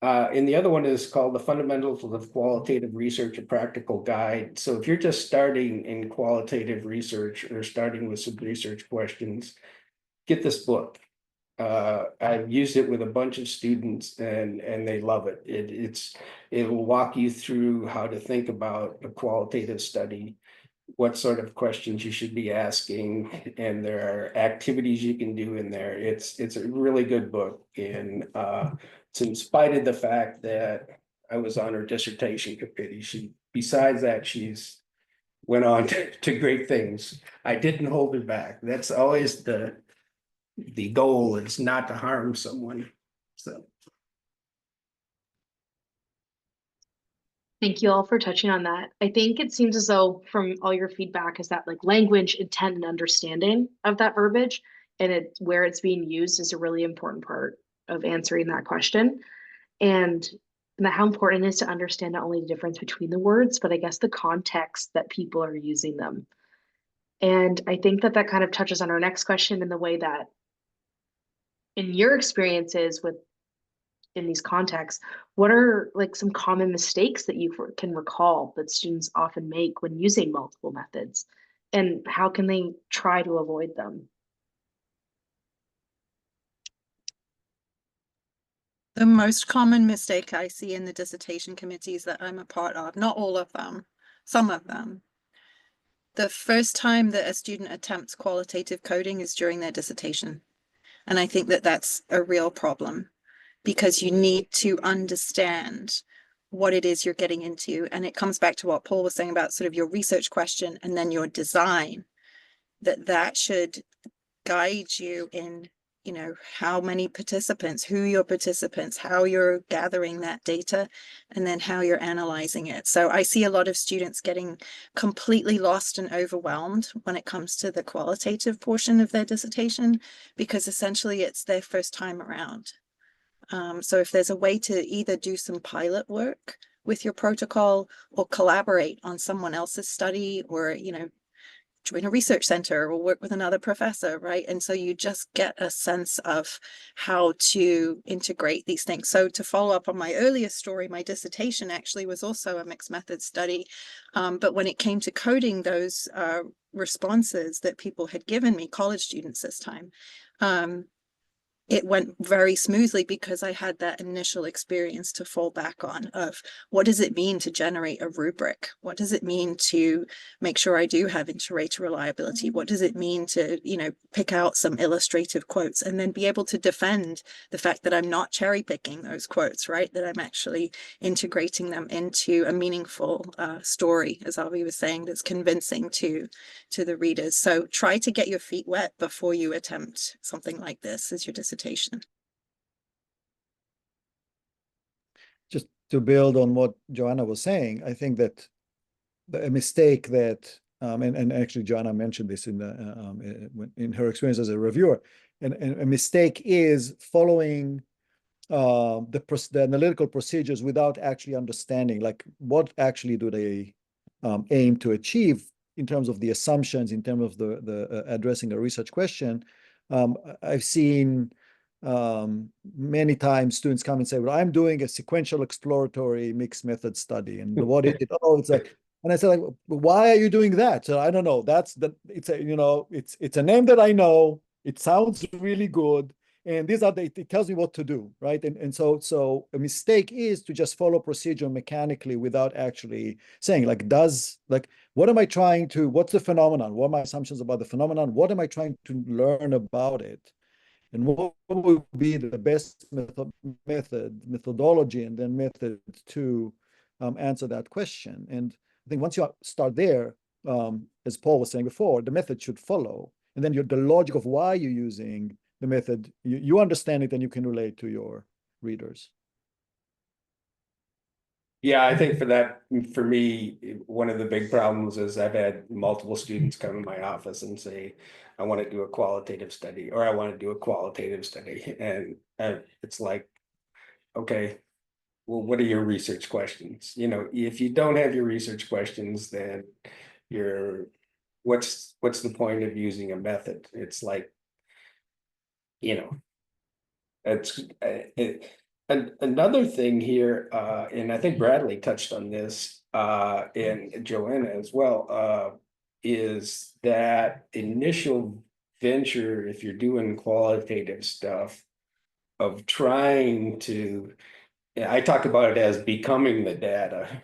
And the other one is called The Fundamentals of Qualitative Research, a Practical Guide. So if you're just starting in qualitative research or starting with some research questions, get this book. I've used it with a bunch of students and they love it. It will walk you through how to think about a qualitative study, what sort of questions you should be asking, and there are activities you can do in there. It's a really good book, and it's in spite of the fact that I was on her dissertation committee. Besides that, she's went on to great things. I didn't hold her back. That's always the goal, is not to harm someone. So Thank you all for touching on that. I think it seems as though from all your feedback is that like language, intent, and understanding of that verbiage and where it's being used is a really important part of answering that question. And how important it is to understand not only the difference between the words, but I guess the context that people are using them. And I think that kind of touches on our next question in the way that in your experiences in these contexts, what are like some common mistakes that you can recall that students often make when using multiple methods, and how can they try to avoid them? The most common mistake I see in the dissertation committees that I'm a part of, not all of them, some of them, the first time that a student attempts qualitative coding is during their dissertation. And I think that that's a real problem, because you need to understand what it is you're getting into. And it comes back to what Paul was saying about sort of your research question and then your design, that should guide you in, how many participants, who your participants, how you're gathering that data, and then how you're analyzing it. So I see a lot of students getting completely lost and overwhelmed when it comes to the qualitative portion of their dissertation, because essentially it's their first time around. So if there's a way to either do some pilot work with your protocol or collaborate on someone else's study, or, join a research center or work with another professor, right? And so you just get a sense of how to integrate these things. So to follow up on my earlier story, my dissertation actually was also a mixed method study. But when it came to coding those responses that people had given me, college students this time, it went very smoothly because I had that initial experience to fall back on of what does it mean to generate a rubric? What does it mean to make sure I do have inter-rater reliability? What does it mean to, pick out some illustrative quotes and then be able to defend the fact that I'm not cherry picking those quotes, right? That I'm actually integrating them into a meaningful story, as Avi was saying, that's convincing to the readers. So try to get your feet wet before you attempt something like this as your dissertation. Just to build on what Joanna was saying, I think that a mistake that, and actually Joanna mentioned this in her experience as a reviewer, and a mistake is following the analytical procedures without actually understanding, like, what actually do they aim to achieve in terms of the assumptions, in terms of the addressing a research question. I've seen many times students come and say, well, I'm doing a sequential exploratory mixed method study. And what is it? Oh, it's like, and I said, like, why are you doing that? So I don't know. It's a name that I know. It sounds really good. And these are it tells me what to do, right? And so a mistake is to just follow procedure mechanically without actually saying, like, what am I trying to, what's the phenomenon? What are my assumptions about the phenomenon? What am I trying to learn about it? And what would be the best methodology, and then method to answer that question? And I think once you start there, as Paul was saying before, the method should follow. And then the logic of why you're using the method, you understand it and you can relate to your readers. Yeah, I think for me, one of the big problems is I've had multiple students come in my office and say, I want to do a qualitative study, or I want to do a qualitative study. And it's like, okay, well, what are your research questions? If you don't have your research questions, then what's the point of using a method? It's like, it's another thing here, and I think Bradley touched on this, and Joanna as well, is that initial venture, if you're doing qualitative stuff, of trying to, I talk about it as becoming the data,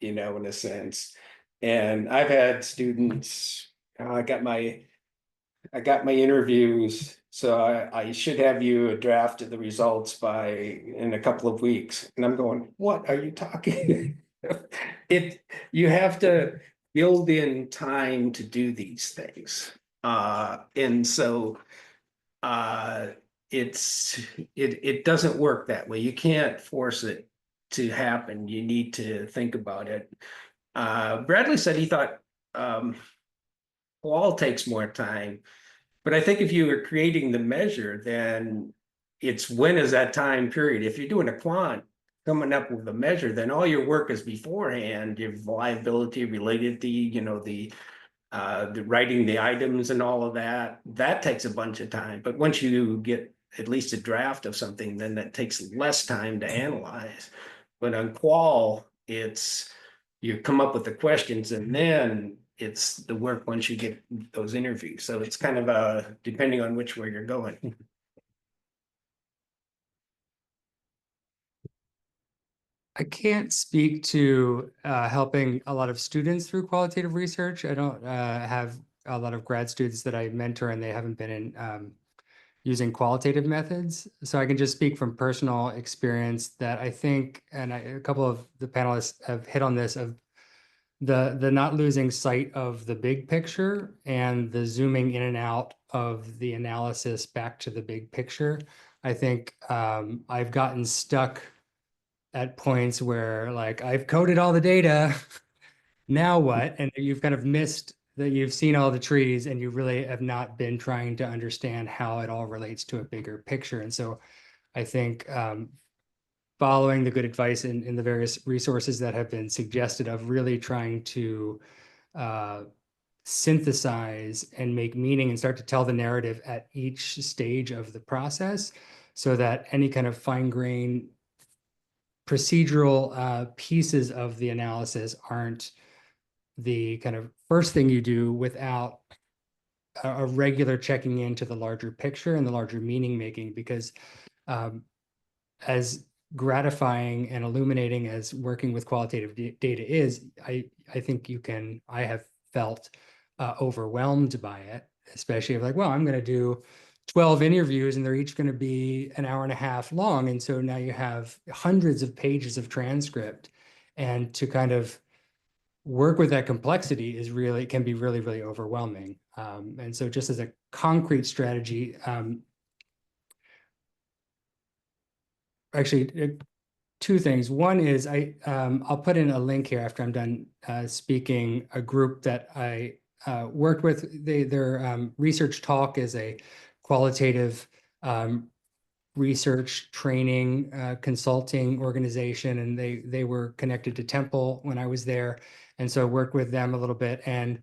in a sense. And I've had students, I got my interviews, so I should have you a draft of the results in a couple of weeks. And I'm going, what are you talking? You have to build in time to do these things. And so it doesn't work that way. You can't force it to happen. You need to think about it. Bradley said he thought Qual takes more time. But I think if you are creating the measure, then it's when is that time period. If you're doing a quant, coming up with a measure, then all your work is beforehand, your reliability related to, the writing the items and all of that. That takes a bunch of time. But once you get at least a draft of something, then that takes less time to analyze. But on qual, you come up with the questions, and then it's the work once you get those interviews. So it's kind of depending on which way you're going. I can't speak to helping a lot of students through qualitative research. I don't have a lot of grad students that I mentor, and they haven't been in using qualitative methods. So I can just speak from personal experience that I think, and a couple of the panelists have hit on this, of the not losing sight of the big picture and the zooming in and out of the analysis back to the big picture. I think I've gotten stuck at points where like I've coded all the data, now what? And you've kind of missed that you've seen all the trees and you really have not been trying to understand how it all relates to a bigger picture. And so I think following the good advice in the various resources that have been suggested of really trying to synthesize and make meaning and start to tell the narrative at each stage of the process, so that any kind of fine-grained procedural pieces of the analysis aren't the kind of first thing you do without a regular checking into the larger picture and the larger meaning making, because as gratifying and illuminating as working with qualitative data is, I think I have felt overwhelmed by it, especially like, well, I'm going to do 12 interviews and they're each going to be an hour and a half long. And so now you have hundreds of pages of transcript, and to kind of work with that complexity can be really, really overwhelming. And so just as a concrete strategy, actually two things. One is I'll put in a link here after I'm done speaking. A group that I worked with, their research talk is a qualitative research training consulting organization, and they were connected to Temple when I was there, and so I worked with them a little bit. And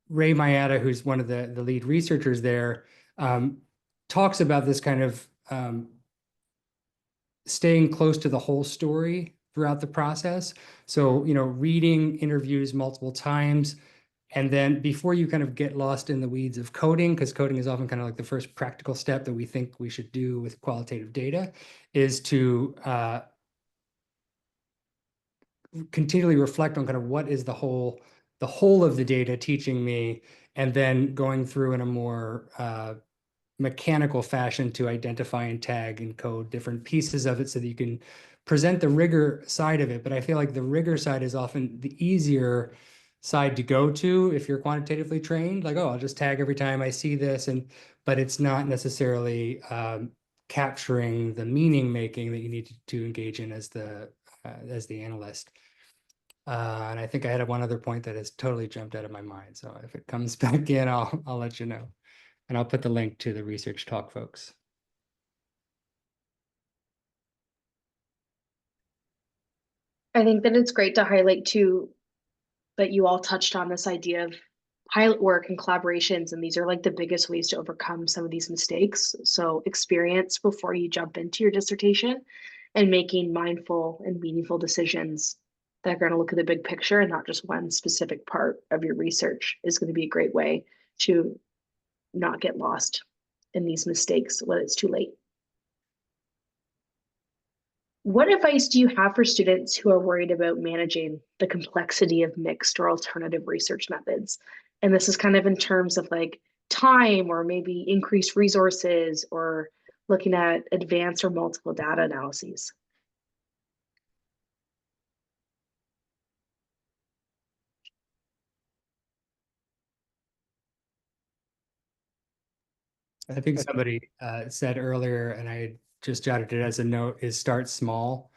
Ray Mayata, who's one of the lead researchers there, talks about this kind of staying close to the whole story throughout the process. So, reading interviews multiple times, and then before you kind of get lost in the weeds of coding, because coding is often kind of like the first practical step that we think we should do with qualitative data, is to continually reflect on kind of what is the whole of the data teaching me, and then going through in a more mechanical fashion to identify and tag and code different pieces of it so that you can present the rigor side of it. But I feel like the rigor side is often the easier side to go to if you're quantitatively trained. Like, oh, I'll just tag every time I see this, but it's not necessarily capturing the meaning making that you need to engage in as the analyst. And I think I had one other point that has totally jumped out of my mind. So if it comes back in, I'll let you know. And I'll put the link to the research talk, folks. I think that it's great to highlight too that you all touched on this idea of pilot work and collaborations, and these are like the biggest ways to overcome some of these mistakes. So experience before you jump into your dissertation, and making mindful and meaningful decisions that are going to look at the big picture and not just one specific part of your research is going to be a great way to not get lost in these mistakes when it's too late. What advice do you have for students who are worried about managing the complexity of mixed or alternative research methods? And this is kind of in terms of like time, or maybe increased resources, or looking at advanced or multiple data analyses. I think somebody said earlier, and I just jotted it as a note, is start small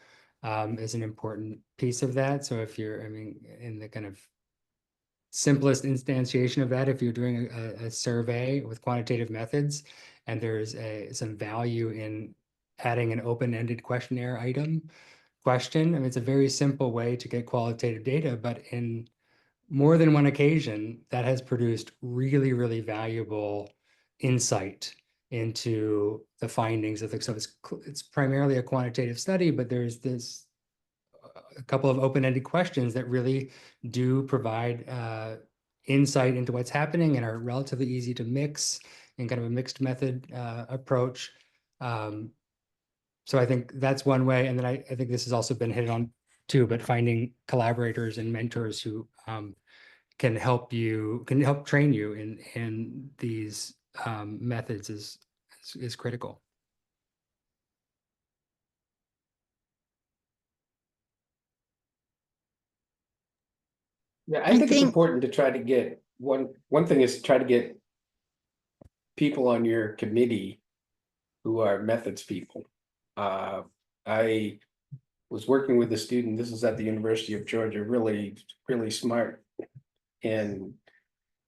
is an important piece of that. So if you're, in the kind of simplest instantiation of that, if you're doing a survey with quantitative methods and there's some value in adding an open-ended questionnaire question, it's a very simple way to get qualitative data, but in more than one occasion, that has produced really, really valuable insight into the findings of the, so it's primarily a quantitative study, but there's a couple of open-ended questions that really do provide insight into what's happening and are relatively easy to mix in kind of a mixed method approach. So I think that's one way. And then I think this has also been hit on too, but finding collaborators and mentors who can help train you in these methods is critical. Yeah, I I think it's think- important to try to get one thing is to try to get people on your committee who are methods people. I was working with a student, this is at the University of Georgia, really, really smart and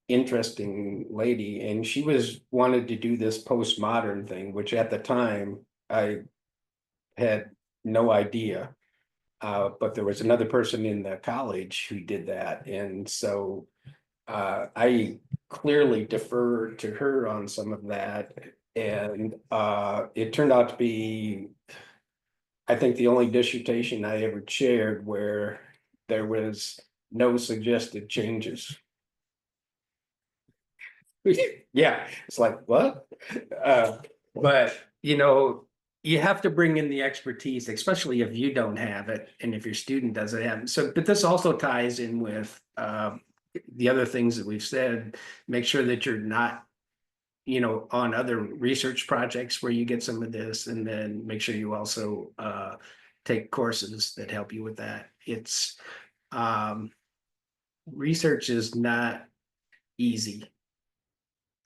interesting lady, and she wanted to do this postmodern thing, which at the time I had no idea. But there was another person in the college who did that, and so I clearly deferred to her on some of that, and it turned out to be, I think, the only dissertation I ever chaired where there was no suggested changes. Yeah, it's like, what? But you have to bring in the expertise, especially if you don't have it and if your student doesn't have it. So, but this also ties in with the other things that we've said. Make sure that you're not, on other research projects where you get some of this, and then make sure you also take courses that help you with that. It's research is not easy.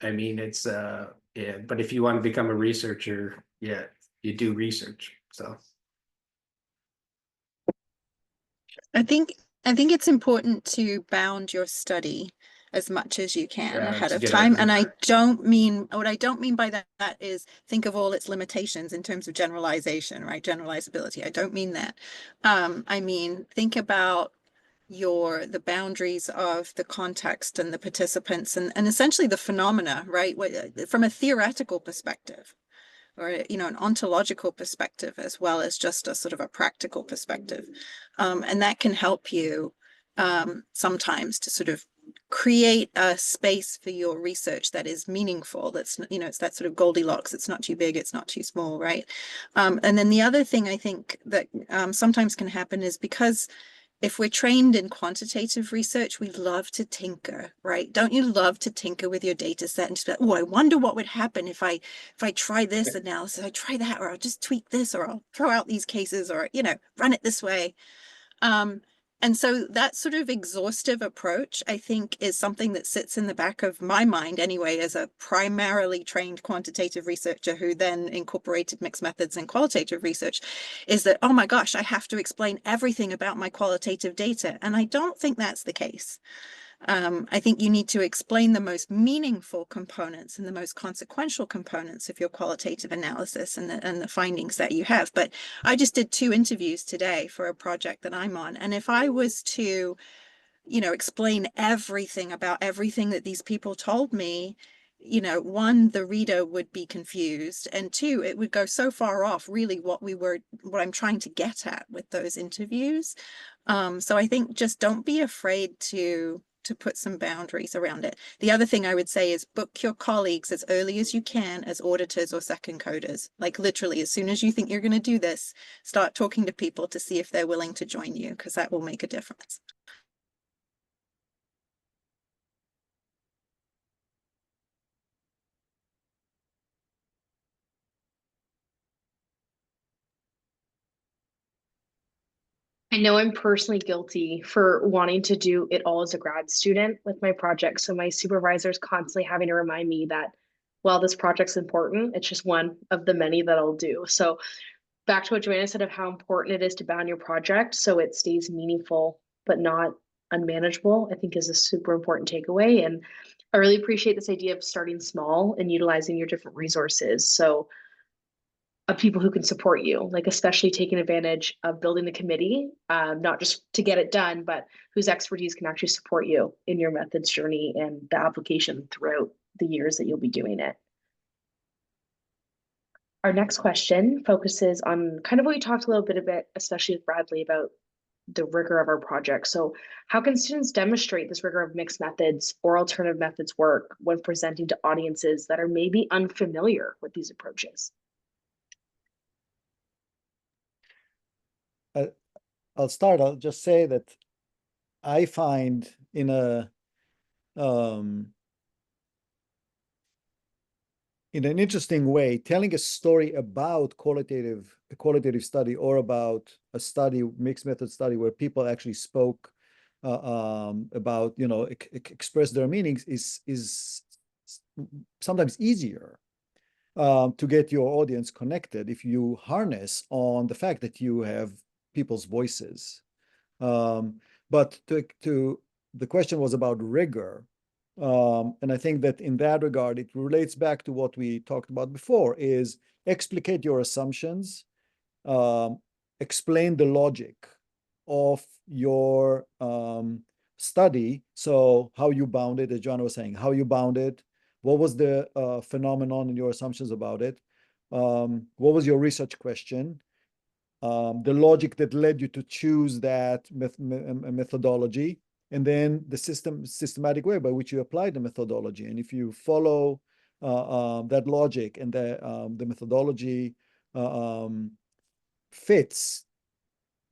I mean, it's yeah, but if you want to become a researcher, yeah, you do research. So I think I think it's important to bound your study as much as you can yeah, ahead it's a of good time. idea. And I don't mean what I don't mean by that is think of all its limitations in terms of generalization, right? Generalizability. I don't mean that. I mean think about the boundaries of the context and the participants and essentially the phenomena, right? From a theoretical perspective or an ontological perspective as well as just a sort of a practical perspective, and that can help you sometimes to sort of create a space for your research that is meaningful. That's it's that sort of Goldilocks. It's not too big, it's not too small, right? And then the other thing I think that sometimes can happen is because if we're trained in quantitative research, we love to tinker, right? Don't you love to tinker with your data set and just be like, oh, I wonder what would happen if I try this analysis, I try that, or I'll just tweak this, or I'll throw out these cases, or run it this way. And so that sort of exhaustive approach, I think, is something that sits in the back of my mind anyway, as a primarily trained quantitative researcher who then incorporated mixed methods and qualitative research, is that, oh my gosh, I have to explain everything about my qualitative data. And I don't think that's the case. I think you need to explain the most meaningful components and the most consequential components of your qualitative analysis and the findings that you have. But I just did 2 interviews today for a project that I'm on. And if I was to, explain everything about everything that these people told me, 1, the reader would be confused, and 2, it would go so far off really what I'm trying to get at with those interviews. So I think just don't be afraid to put some boundaries around it. The other thing I would say is book your colleagues as early as you can as auditors or second coders. Like literally, as soon as you think you're going to do this, start talking to people to see if they're willing to join you, because that will make a difference. I know I'm personally guilty for wanting to do it all as a grad student with my project. So my supervisor's constantly having to remind me that while this project's important, it's just one of the many that I'll do. So back to what Joanna said of how important it is to bound your project so it stays meaningful but not unmanageable, I think is a super important takeaway. And I really appreciate this idea of starting small and utilizing your different resources. So of people who can support you, like especially taking advantage of building the committee, not just to get it done, but whose expertise can actually support you in your methods journey and the application throughout the years that you'll be doing it. Our next question focuses on kind of what we talked a little bit about, especially with Bradley, about the rigor of our project. So how can students demonstrate this rigor of mixed methods or alternative methods work when presenting to audiences that are maybe unfamiliar with these approaches? I'll start. I'll just say that I find in a in an interesting way, telling a story about a qualitative study or about a study, mixed method study, where people actually spoke about, express their meanings is sometimes easier to get your audience connected if you harness on the fact that you have people's voices. But the question was about rigor. And I think that in that regard, it relates back to what we talked about before, is explicate your assumptions, explain the logic of your study. So how you bound it, as John was saying, how you bound it, what was the phenomenon and your assumptions about it, what was your research question, the logic that led you to choose that methodology, and then the systematic way by which you apply the methodology. And if you follow that logic and the methodology fits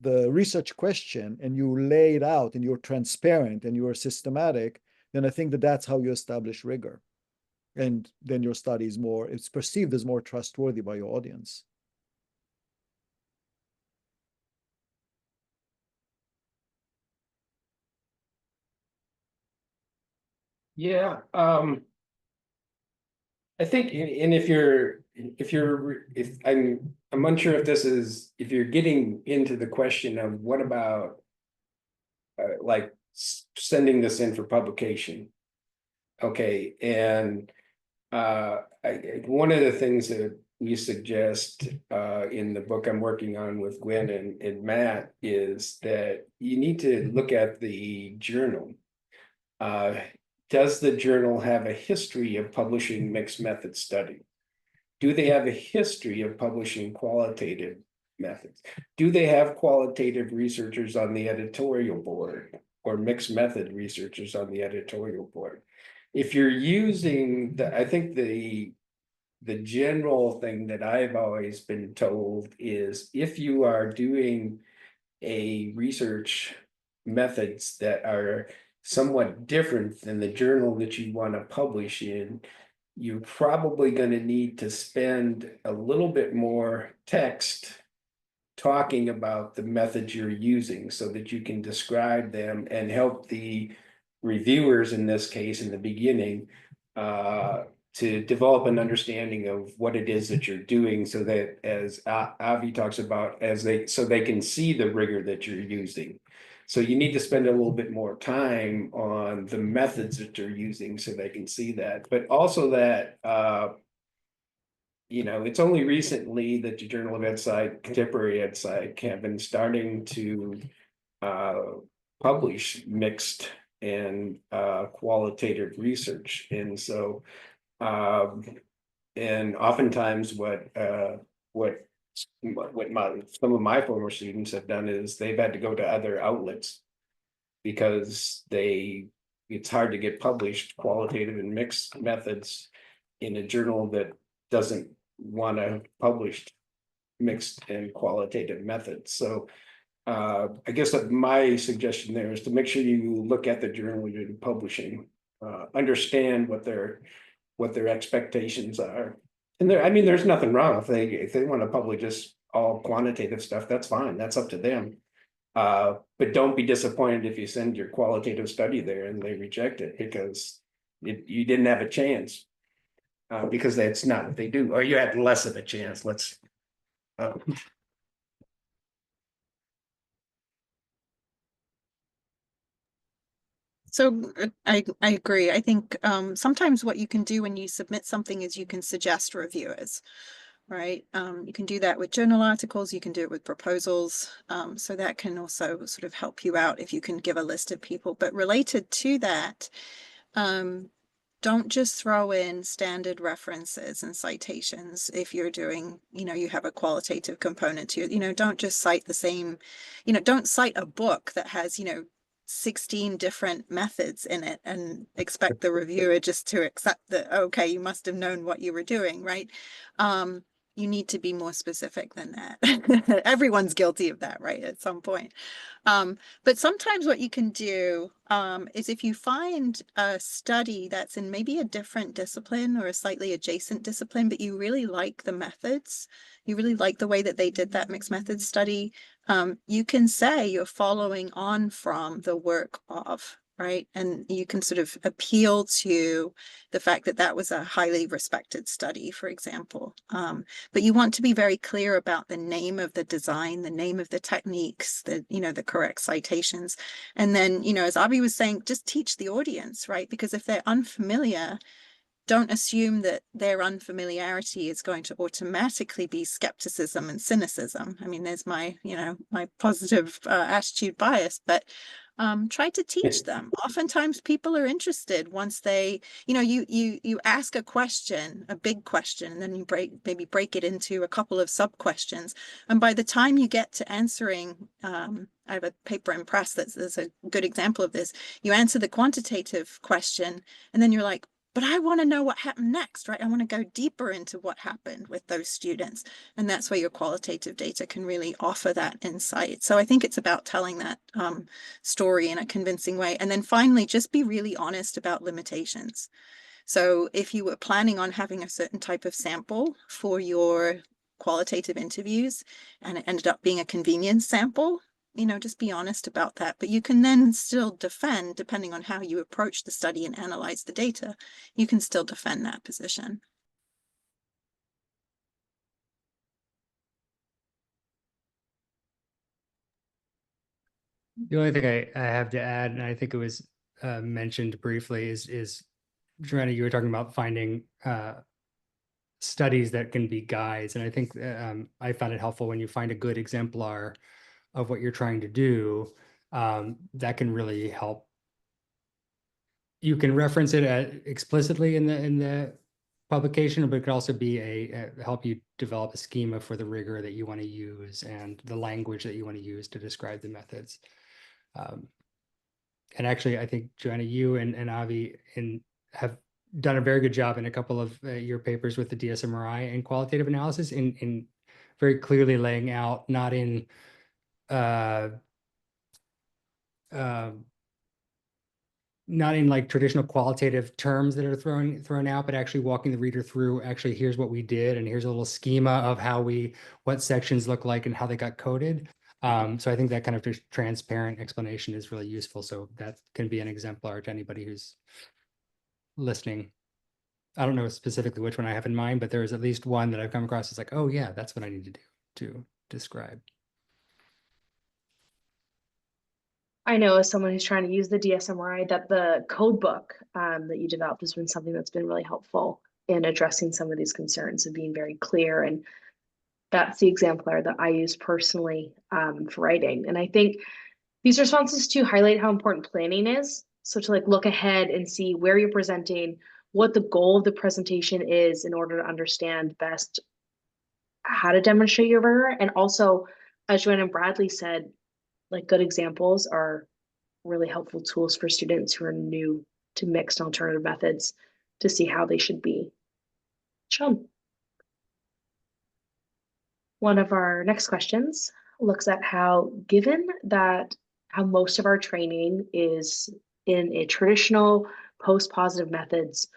the research question, and you lay it out and you're transparent and you're systematic, then I think that that's how you establish rigor. And then your study is it's perceived as more trustworthy by your audience. Yeah, I think, and if I'm unsure if this is, if you're getting into the question of what about like sending this in for publication. Okay, and one of the things that we suggest in the book I'm working on with Gwen and Matt is that you need to look at the journal. Does the journal have a history of publishing mixed method study? Do they have a history of publishing qualitative methods? Do they have qualitative researchers on the editorial board or mixed method researchers on the editorial board? If you're using I think the general thing that I've always been told is if you are doing a research methods that are somewhat different than the journal that you want to publish in, you're probably going to need to spend a little bit more text talking about the methods you're using so that you can describe them and help the reviewers, in this case, in the beginning, to develop an understanding of what it is that you're doing, so that, as Avi talks about, so they can see the rigor that you're using. So you need to spend a little bit more time on the methods that you're using so they can see that, but also that it's only recently that the Journal of EdSci, Contemporary EdSci, have been starting to publish mixed and qualitative research. And so, and oftentimes what some of my former students have done is they've had to go to other outlets because it's hard to get published qualitative and mixed methods in a journal that doesn't want to publish mixed and qualitative methods. So I guess that my suggestion there is to make sure you look at the journal you're publishing, understand what their expectations are. And there's nothing wrong if they want to publish just all quantitative stuff, that's fine, that's up to them. But don't be disappointed if you send your qualitative study there and they reject it because you didn't have a chance. Because that's not what they do, or you had less of a chance. So I agree. I think sometimes what you can do when you submit something is you can suggest reviewers, right? You can do that with journal articles, you can do it with proposals. So that can also sort of help you out if you can give a list of people. But related to that, don't just throw in standard references and citations if you're doing, you have a qualitative component to it. Don't just cite the same, don't cite a book that has, 16 different methods in it and expect the reviewer just to accept that, okay, you must have known what you were doing, right? you need to be more specific than that. Everyone's guilty of that, right? At some point. But sometimes what you can do is if you find a study that's in maybe a different discipline or a slightly adjacent discipline, but you really like the methods, you really like the way that they did that mixed methods study, you can say you're following on from the work of, right? And you can sort of appeal to the fact that that was a highly respected study, for example. But you want to be very clear about the name of the design, the name of the techniques, the correct citations. And then, as Avi was saying, just teach the audience, right? Because if they're unfamiliar, don't assume that their unfamiliarity is going to automatically be skepticism and cynicism. I mean, there's my positive attitude bias, but try to teach them. Oftentimes people are interested once they, you ask a question, a big question, and then you maybe break it into a couple of sub questions. And by the time you get to answering, I have a paper in press that's a good example of this. You answer the quantitative question, and then you're like, but I want to know what happened next, right? I want to go deeper into what happened with those students. And that's where your qualitative data can really offer that insight. So I think it's about telling that story in a convincing way. And then finally, just be really honest about limitations. So if you were planning on having a certain type of sample for your qualitative interviews and it ended up being a convenience sample, just be honest about that. But you can then still defend, depending on how you approach the study and analyze the data, you can still defend that position. The only thing I have to add, and I think it was mentioned briefly, is Joanna, you were talking about finding studies that can be guides. And I think I found it helpful when you find a good exemplar of what you're trying to do, that can really help. You can reference it explicitly in the publication, but it could also be help you develop a schema for the rigor that you want to use and the language that you want to use to describe the methods. And actually, I think Joanna, you and Avi have done a very good job in a couple of your papers with the DSMRI and qualitative analysis in very clearly laying out, not in like traditional qualitative terms that are thrown out, but actually walking the reader through, actually, here's what we did, and here's a little schema of what sections look like and how they got coded. So I think that kind of just transparent explanation is really useful. So that can be an exemplar to anybody who's listening. I don't know specifically which one I have in mind, but there is at least one that I've come across. It's like, oh yeah, that's what I need to do to describe. I know as someone who's trying to use the DSMRI that the code book that you developed has been something that's been really helpful in addressing some of these concerns and being very clear. And that's the exemplar that I use personally for writing. And I think these responses too highlight how important planning is. So to look ahead and see where you're presenting, what the goal of the presentation is in order to understand best how to demonstrate your rigor. And also, as Joanne and Bradley said, good examples are really helpful tools for students who are new to mixed alternative methods to see how they should be shown. One of our next questions looks at how, given that how most of our training is in a traditional post-positive methods,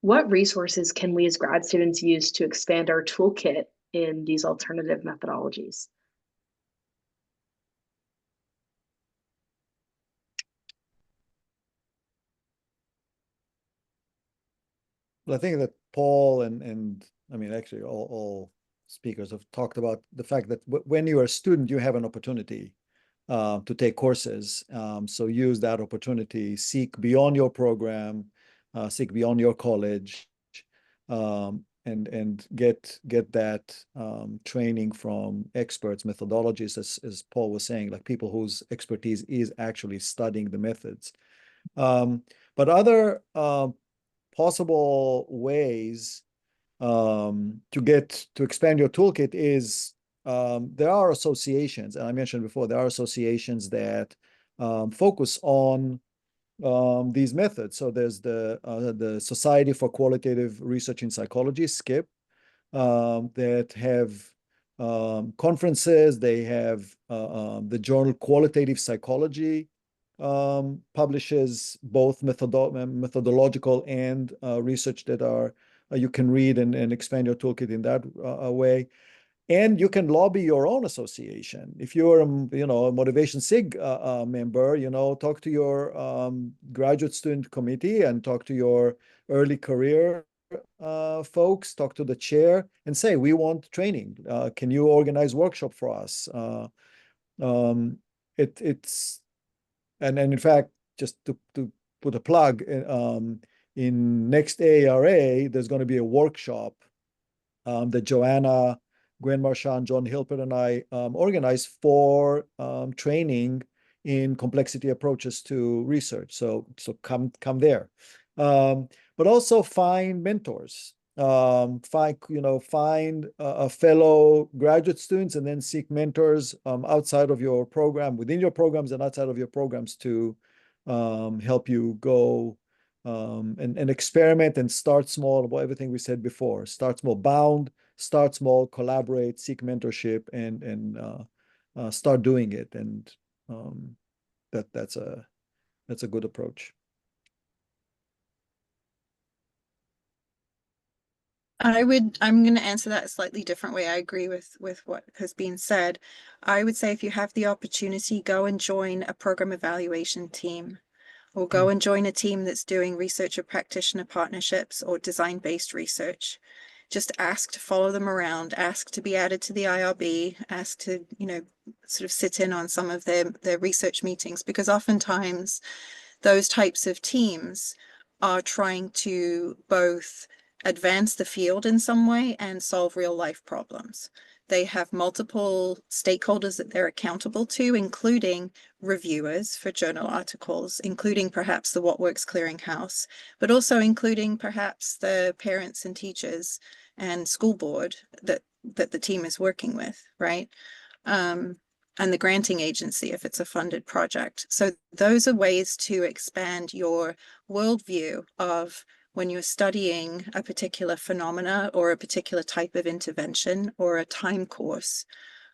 what resources can we as grad students use to expand our toolkit in these alternative methodologies? Well, I think that Paul and I mean, actually all speakers have talked about the fact that when you are a student, you have an opportunity to take courses. So use that opportunity, seek beyond your program, seek beyond your college, and get that training from experts, methodologists, as Paul was saying, like people whose expertise is actually studying the methods. But other possible ways to expand your toolkit is there are associations, and I mentioned before, there are associations that focus on these methods. So there's the Society for Qualitative Research in Psychology, SCIP, that have conferences. They have the journal Qualitative Psychology publishes both methodological and research that are you can read and expand your toolkit in that way. And you can lobby your own association. If you're, a Motivation SIG member, talk to your graduate student committee and talk to your early career folks, talk to the chair and say, we want training. Can you organize workshop for us? It's and in fact, just to put a plug, in next ARA, there's going to be a workshop that Joanna, Gwen Marchand, John Hilpert, and I organized for training in complexity approaches to research. So come there, but also find mentors. Find fellow graduate students, and then seek mentors outside of your program, within your programs, and outside of your programs to help you go and experiment and start small. Everything we said before: start small, start small, collaborate, seek mentorship, and start doing it. And that's a good approach. I'm going to answer that a slightly different way. I agree with what has been said. I would say if you have the opportunity, go and join a program evaluation team, or go and join a team that's doing researcher practitioner partnerships or design-based research. Just ask to follow them around, ask to be added to the IRB, ask to, sort of sit in on some of their research meetings, because oftentimes those types of teams are trying to both advance the field in some way and solve real life problems. They have multiple stakeholders that they're accountable to, including reviewers for journal articles, including perhaps the What Works Clearinghouse, but also including perhaps the parents and teachers and school board that the team is working with, right? And the granting agency if it's a funded project. So those are ways to expand your worldview of when you're studying a particular phenomena or a particular type of intervention or a time course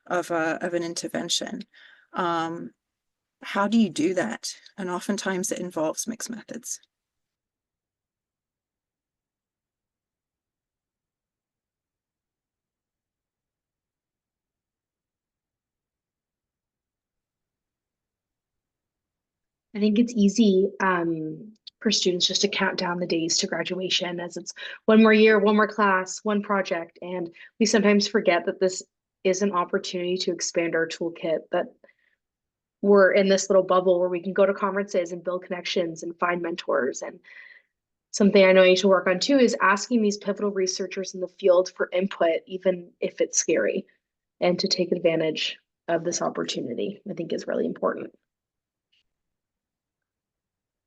of an intervention. How do you do that? And oftentimes it involves mixed methods. I think it's easy for students just to count down the days to graduation, as it's one more year, one more class, one project. And we sometimes forget that this is an opportunity to expand our toolkit, that we're in this little bubble where we can go to conferences and build connections and find mentors. And something I know I need to work on too is asking these pivotal researchers in the field for input, even if it's scary, and to take advantage of this opportunity, I think is really important.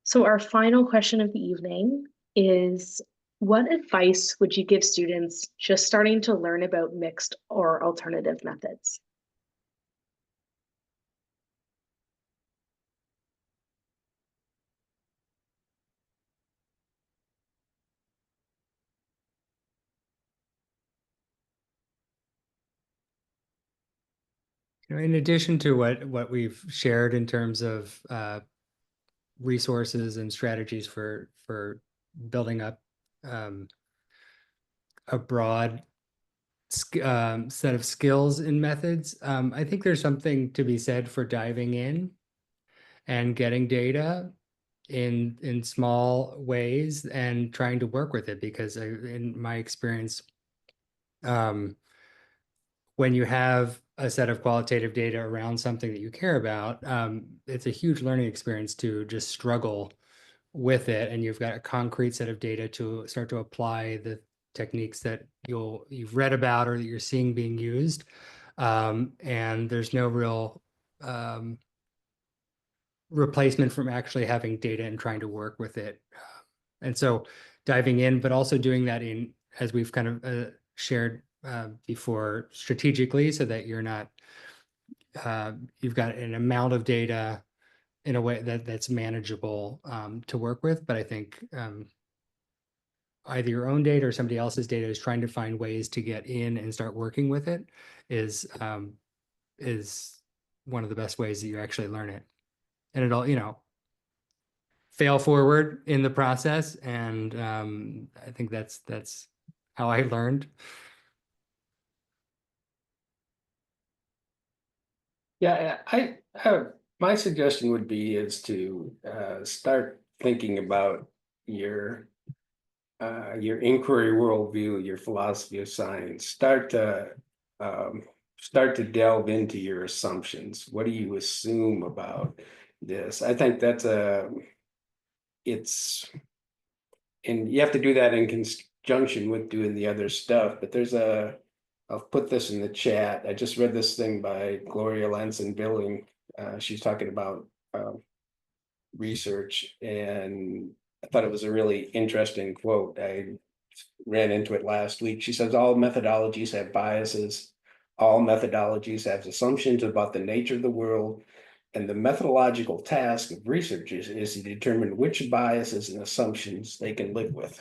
So our final question of the evening is, what advice would you give students just starting to learn about mixed or alternative methods? In addition to what we've shared in terms of resources and strategies for building up a broad set of skills and methods, I think there's something to be said for diving in and getting data in small ways and trying to work with it, because in my experience, when you have a set of qualitative data around something that you care about, it's a huge learning experience to just struggle with it, and you've got a concrete set of data to start to apply the techniques that you've read about or that you're seeing being used, and there's no real replacement from actually having data and trying to work with it. And so diving in, but also doing that in, as we've kind of shared before, strategically, so that you're not, you've got an amount of data in a way that's manageable to work with. But I think either your own data or somebody else's data is trying to find ways to get in and start working with it is one of the best ways that you actually learn it. And it'll, fail forward in the process. And I think that's how I learned. Yeah, my suggestion would be is to start thinking about your inquiry worldview, your philosophy of science. Start to delve into your assumptions. What do you assume about this? I think and you have to do that in conjunction with doing the other stuff. But I'll put this in the chat. I just read this thing by Gloria Lanson Billing. She's talking about research, and I thought it was a really interesting quote. I ran into it last week. She says, all methodologies have biases. All methodologies have assumptions about the nature of the world. And the methodological task of researchers is to determine which biases and assumptions they can live with,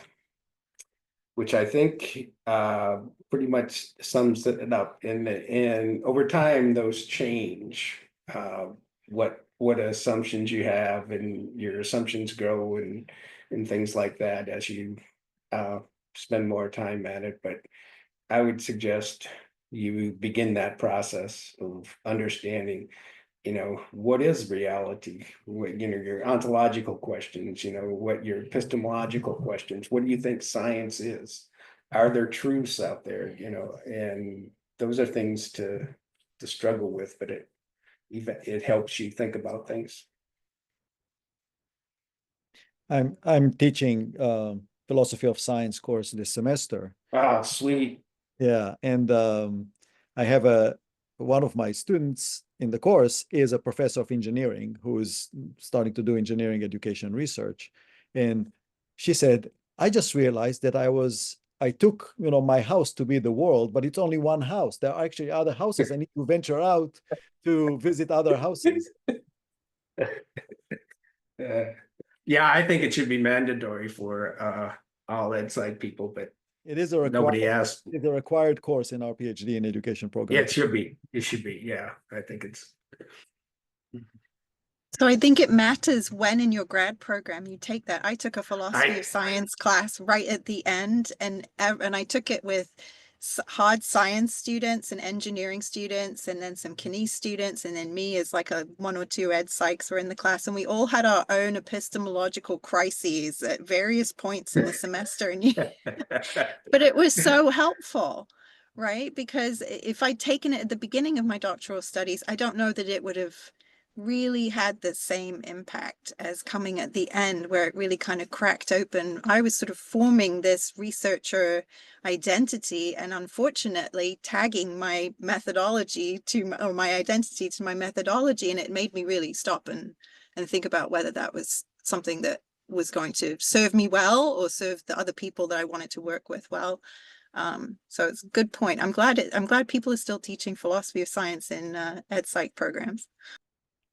which I think pretty much sums it up. And over time, those change. What assumptions you have, and your assumptions grow, and things like that as you spend more time at it. But I would suggest you begin that process of understanding, what is reality? What, your ontological questions, what your epistemological questions, what do you think science is? Are there truths out there? And those are things to struggle with, but it helps you think about things. I'm teaching philosophy of science course this semester. Ah, sweet. Yeah, and I have one of my students in the course is a professor of engineering who is starting to do engineering education research, and she said, I just realized that I took my house to be the world, but it's only one house. There are actually other houses. I need to venture out to visit other houses. Yeah, I think it should be mandatory for all ed site people, but It is a nobody asked. It's a required course in our PhD in education program. Yeah, it should be. It should be. Yeah, I think it's. So I think it matters when in your grad program you take that. I took a philosophy of science class right at the end, and I took it with hard science students and engineering students, and then some kines students, and then me as like one or two ed psychs were in the class, and we all had our own epistemological crises at various points in the semester. And but it was so helpful, right? Because if I'd taken it at the beginning of my doctoral studies, I don't know that it would have really had the same impact as coming at the end, where it really kind of cracked open. I was sort of forming this researcher identity, and unfortunately tagging my methodology or my identity to my methodology, and it made me really stop and think about whether that was something that was going to serve me well or serve the other people that I wanted to work with well. So it's a good point. I'm glad people are still teaching philosophy of science in ed psych programs.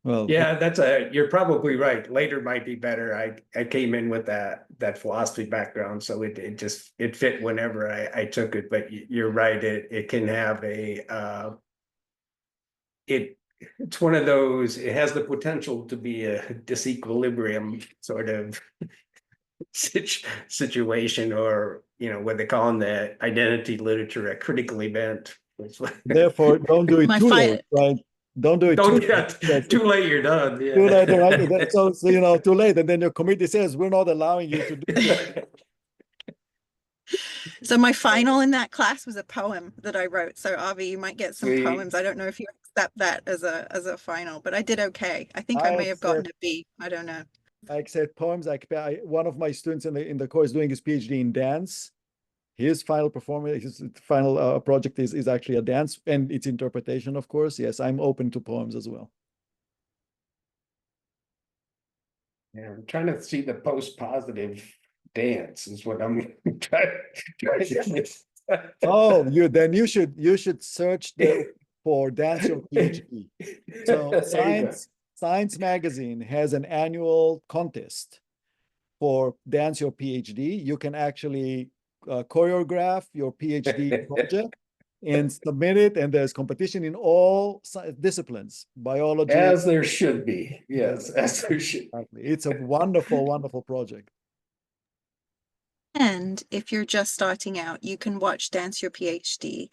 Well, yeah, you're probably right. Later might be better. I came in with that philosophy background, so it fit whenever I took it. But you're right. It can have it's one of those. It has the potential to be a disequilibrium sort of situation, or what they call in the identity literature a critical event. Therefore, don't do it too late, right? Don't do it too late. Too late, you're done. Yeah. Too late, right? So too late, and then your committee says we're not allowing you to do it. So my final in that class was a poem that I wrote. So Avi, you might get some Sweet. poems. I don't know if you accept that as a final, but I did okay. I think I may have gotten a B. I don't know. I accept poems. One of my students in the course doing his PhD in dance. His final performance, his final project is actually a dance, and its interpretation, of course. Yes, I'm open to poems as well. Yeah, I'm trying to see the post-positive dance is what I'm trying to. Oh, you should search for dance your PhD. So Science Magazine has an annual contest for Dance Your PhD. You can actually choreograph your PhD project and submit it, and there's competition in all disciplines, biology. As there should be. Yes, as there should. Exactly. It's a wonderful, wonderful project. And if you're just starting out, you can watch Dance Your PhD,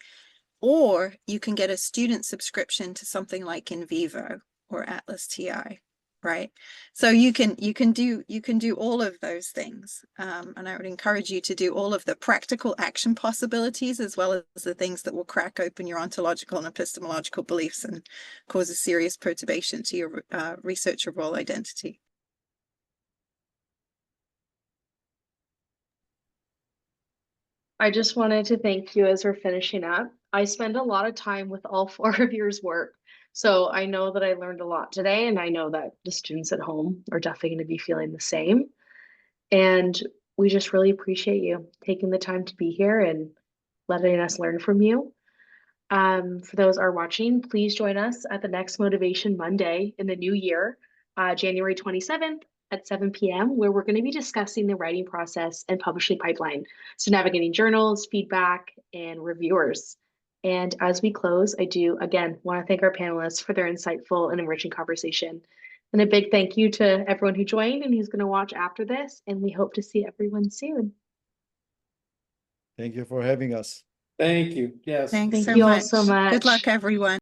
or you can get a student subscription to something like In Vivo or Atlas TI, right? So you can do all of those things, and I would encourage you to do all of the practical action possibilities as well as the things that will crack open your ontological and epistemological beliefs and cause a serious perturbation to your researcher role identity. I just wanted to thank you as we're finishing up. I spend a lot of time with all 4 of yours work. So I know that I learned a lot today, and I know that the students at home are definitely going to be feeling the same. And we just really appreciate you taking the time to be here and letting us learn from you. For those are watching, please join us at the next Motivation Monday in the new year, January 27th at 7 p.m., where we're going to be discussing the writing process and publishing pipeline. So navigating journals, feedback, and reviewers. And as we close, I do, again, want to thank our panelists for their insightful and enriching conversation. And a big thank you to everyone who joined and who's going to watch after this. And we hope to see everyone soon. Thank you for having us. Thank you. Yes. Thanks Thank so you all much. so much. Good luck, everyone.